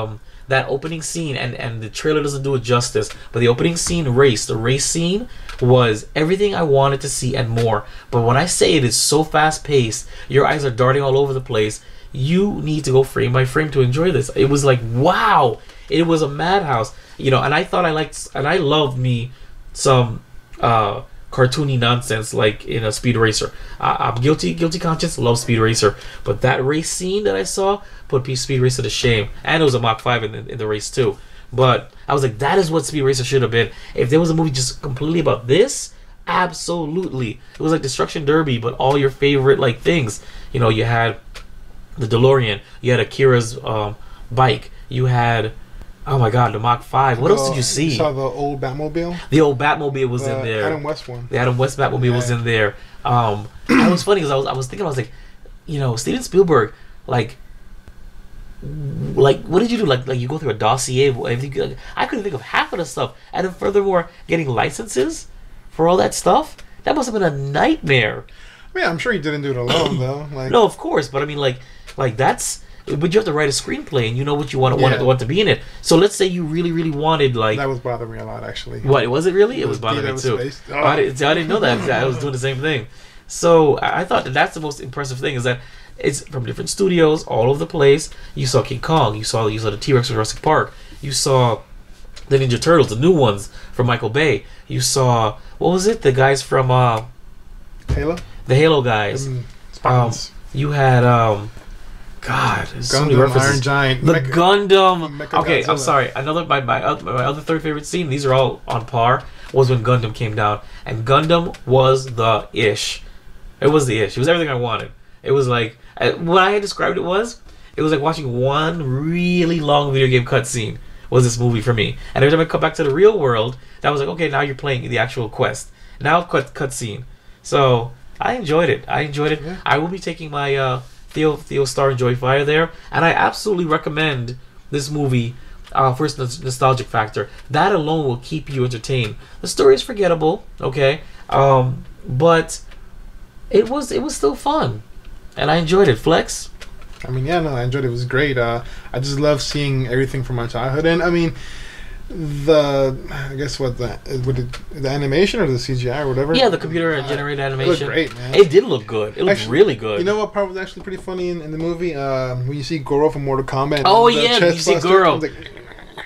that opening scene, and the trailer doesn't do it justice, but the opening scene, the race scene, was everything I wanted to see and more. But when I say it is so fast paced, your eyes are darting all over the place, you need to go frame by frame to enjoy this. It was like, wow, it was a madhouse, you know. And I thought I loved me some cartoony nonsense like in a Speed Racer. I'm guilty conscience, love Speed Racer, but that race scene that I saw put Speed Racer to shame. And it was a Mach 5 in the race too. But I was like, that is what Speed Racer should have been. If there was a movie just completely about this, absolutely. It was like Destruction Derby, but all your favorite like things. You know, you had the DeLorean, you had Akira's bike, you had, oh my god, the Mach 5. What else did you see?
You saw the old Batmobile?
The old Batmobile was in there.
Adam West one.
The Adam West Batmobile was in there. It was funny because I was thinking, I was like, you know, Steven Spielberg, like what did you do? Like you go through a dossier of everything. I couldn't think of half of the stuff. And then furthermore, getting licenses for all that stuff, that must have been a nightmare.
I mean, I'm sure he didn't do it alone though. Like,
no, of course, but I mean, like that's. But you have to write a screenplay, and you know what you want to be in it. So let's say you really wanted like.
That was bothering me a lot, actually.
What was it really? It was bothering me too. Oh. I didn't know that. I was doing the same thing. So I thought that's the most impressive thing, is that it's from different studios all over the place. You saw King Kong. You saw the T-Rex from Jurassic Park. You saw the Ninja Turtles, the new ones from Michael Bay. You saw, what was it? The guys from
Halo.
The Halo guys.
Spartans.
You had God, there's so many
Gundam,
references.
Iron Giant,
the Gundam.
Mecha
Okay, I'm
Godzilla.
sorry. Another my other third favorite scene. These are all on par. Was when Gundam came down, and Gundam was the ish. It was the ish. It was everything I wanted. It was like what I had described. It was like watching one really long video game cutscene. Was this movie for me? And every time I come back to the real world, that was like, okay, now you're playing the actual quest. Now cutscene. So I enjoyed it.
Yeah.
I will be taking my Theo Star Enjoy Fire there, and I absolutely recommend this movie for its nostalgic factor. That alone will keep you entertained. The story is forgettable, okay, but it was still fun, and I enjoyed it. Flex.
I mean, yeah, no, I enjoyed it. It was great. I just love seeing everything from my childhood, and I mean, the animation or the CGI or whatever.
Yeah, the computer generated animation.
It looked great, man.
It did look good. It looked really good.
You know what part was actually pretty funny in the movie? When you see Goro from Mortal Kombat.
Oh
and the
yeah,
chest
you see
buster,
Goro.
I was like,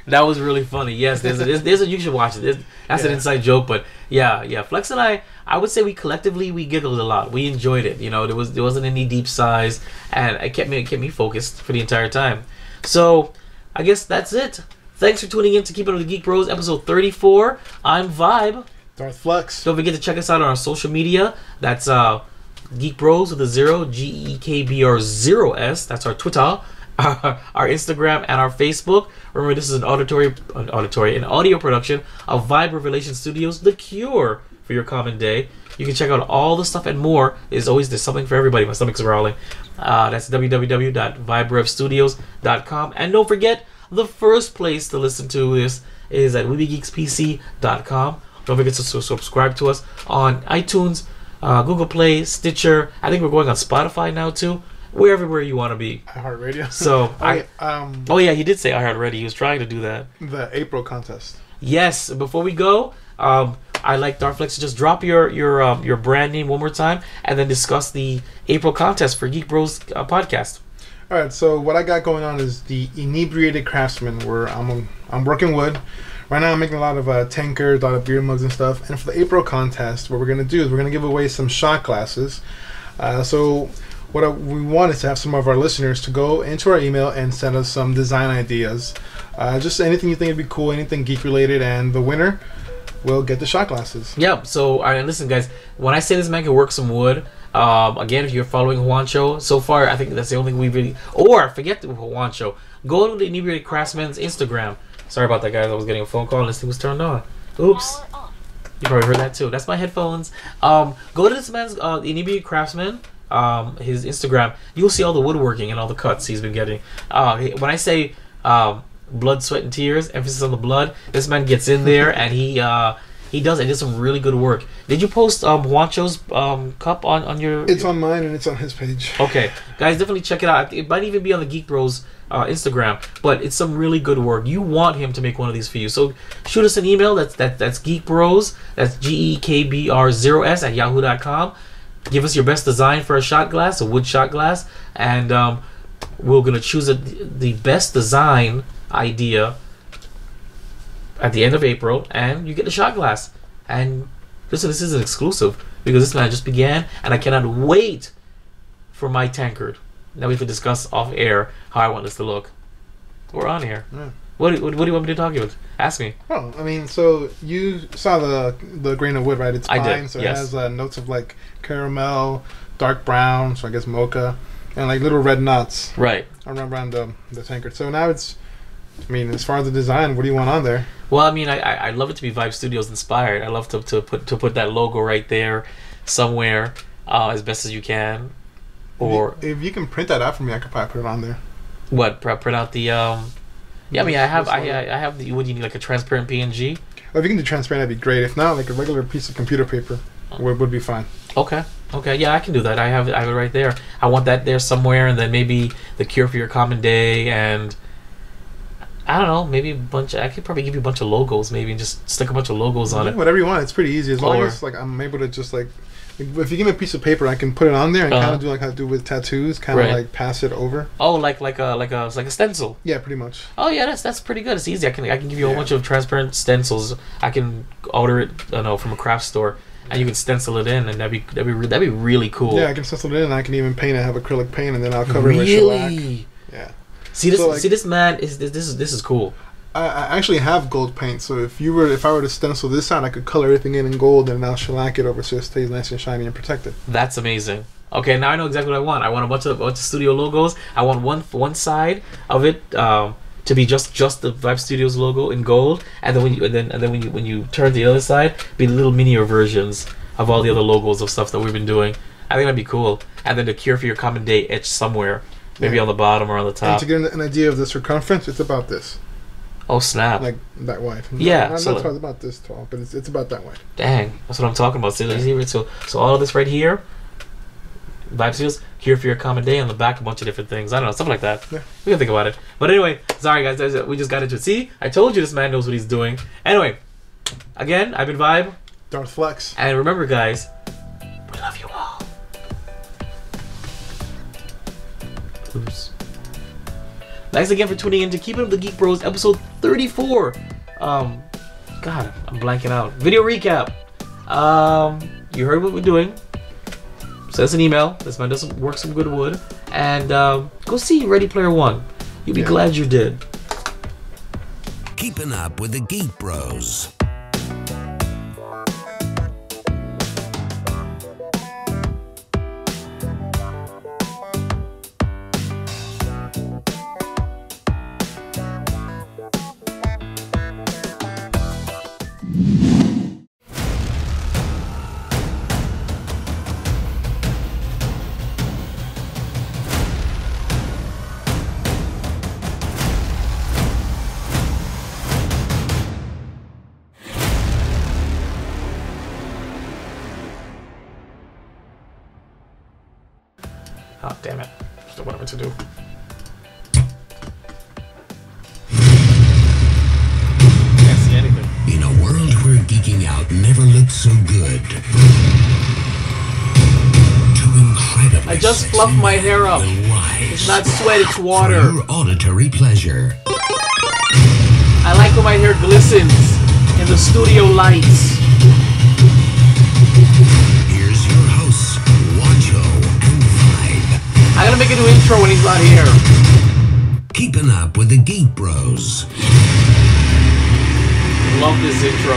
That was really funny. Yes, there's a you should watch it. That's an inside joke, but yeah. Flex and I would say we collectively giggled a lot. We enjoyed it. You know, there wasn't any deep sighs, and it kept me focused for the entire time. So I guess that's it. Thanks for tuning in to Keepin with the Geek Bros, episode 34. I'm Vibe.
Darth Flexx.
Don't forget to check us out on our social media. That's Geek Bros with a 0, GEEKBR0S. That's our Twitter, our Instagram, and our Facebook. Remember, this is an audio production of VibeRevStudios, the cure for your common day. You can check out all the stuff and more. There's something for everybody. My stomach's growling. That's www.VibeRevStudios.com. And don't forget, the first place to listen to this is at WeBeGeeksPC.com. Don't forget to subscribe to us on iTunes, Google Play, Stitcher. I think we're going on Spotify now too. We're everywhere you want to be.
iHeartRadio.
So
oh
yeah, he did say iHeartRadio. He was trying to do that.
The April contest.
Yes. Before we go, I'd like Darth Flexx to just drop your brand name one more time, and then discuss the April contest for Geek Bros podcast.
All right, so what I got going on is the Inebriated Craftsman, where I'm working wood. Right now I'm making a lot of tankards, a lot of beer mugs and stuff. And for the April contest, what we're going to do is we're going to give away some shot glasses. So what we want is to have some of our listeners to go into our email and send us some design ideas. Just anything you think would be cool, anything geek related, and the winner will get the shot glasses.
Yep. So, all right, listen, guys. When I say this man can work some wood, again, if you're following Juancho, so far, I think that's the only thing we really... Or, forget the Juancho. Go to the Inebriated Craftsman's Instagram. Sorry about that, guys. I was getting a phone call and this thing was turned on. Oops. You probably heard that, too. That's my headphones. Go to this man's Inebriated Craftsman, his Instagram. You'll see all the woodworking and all the cuts he's been getting. When I say... blood, sweat, and tears, emphasis on the blood, this man gets in there and he does some really good work. Did you post Juancho's cup on your...
It's on mine and it's on his page.
Okay, guys, definitely check it out. It might even be on the Geek Bros Instagram, but it's some really good work. You want him to make one of these for you, so shoot us an email. That's Geek Bros, that's GEEKBR0S at yahoo.com. Give us your best design for a shot glass, a wood shot glass, and we're gonna choose the best design idea at the end of April, and you get the shot glass. And listen, this is an exclusive because this man just began, and I cannot wait for my tankard. Now we have to discuss off air how I want this to look. We're on here.
Yeah.
What do you want me to talk about? Ask me.
Oh, I mean, so you saw the grain of wood, right? It's
I
fine.
did,
So
yes.
it has notes of like caramel, dark brown, so I guess mocha, and like little red nuts
Right.
around the tankard. So now it's, I mean, as far as the design, what do you want on there?
Well, I mean, I love it to be VibeRevStudios inspired. I love to put that logo right there somewhere as best as you can. Or
if you can print that out for me, I could probably put it on there.
what? Print out the Yeah, I mean, I have the. What do you need? Like a transparent PNG?
Well, if you can do transparent, that'd be great. If not, like a regular piece of computer paper would be fine.
Okay. Yeah, I can do that. I have it right there. I want that there somewhere, and then maybe the cure for your common day, and I don't know, maybe a bunch. I could probably give you a bunch of logos, maybe, and just stick a bunch of logos on it.
Whatever you want. It's pretty easy as long
Or-
as like I'm able to just like. If you give me a piece of paper, I can put it on there and kind of do like how I do with tattoos, kind of
Right.
like pass it over.
Oh, like a stencil.
Yeah, pretty much.
Oh yeah, that's pretty good. It's easy. I can give you a whole
Yeah.
bunch of transparent stencils. I can order it, I don't know, from a craft store and you can stencil it in, and that'd be really cool.
Yeah, I can stencil it in, and I can even paint it, have acrylic paint, and then I'll cover it with shellac. Yeah.
See this man is this is cool.
I actually have gold paint, so if I were to stencil this out, I could color everything in gold, and I'll shellac it over so it stays nice and shiny and protected.
That's amazing. Okay, now I know exactly what I want. I want a bunch of studio logos. I want one side of it to be just the Vibe Studios logo in gold, and then when you turn to the other side, be little miniature versions of all the other logos of stuff that we've been doing. I think that'd be cool. And then the cure for your common day etched somewhere, maybe on the bottom or on the top.
And to get an idea of the circumference, it's about this.
Oh snap!
Like that wide.
Yeah,
not about this tall, but it's about that wide.
Dang, that's what I'm talking about. So all of this right here, Vibe Studios, here for your common day, on the back a bunch of different things. I don't know, something like that. Yeah. We can think about it. But anyway, sorry guys, we just got into it. See, I told you this man knows what he's doing. Anyway, again, I've been Vibe,
Darth Flexx,
and remember guys, we love you all. Oops. Thanks again for tuning in to Keepin' Up the Geek Bros, episode 34. God, I'm blanking out. Video recap. You heard what we're doing. Send us an email. This man does work some good wood. And go see Ready Player One. You'll be glad you did.
Keeping up with the Geek Bros.
Oh, damn it. Still what I meant to do. Can't see anything.
In a world where geeking out never looked so good. Two incredibly
I just fluffed my hair up. It's not sweat, it's water.
For your auditory pleasure.
I like when my hair glistens in the studio lights.
Here's your hosts, Wancho and Vibe.
I gotta make a new intro when he's not here.
Keeping up with the Geek Bros.
Love this intro.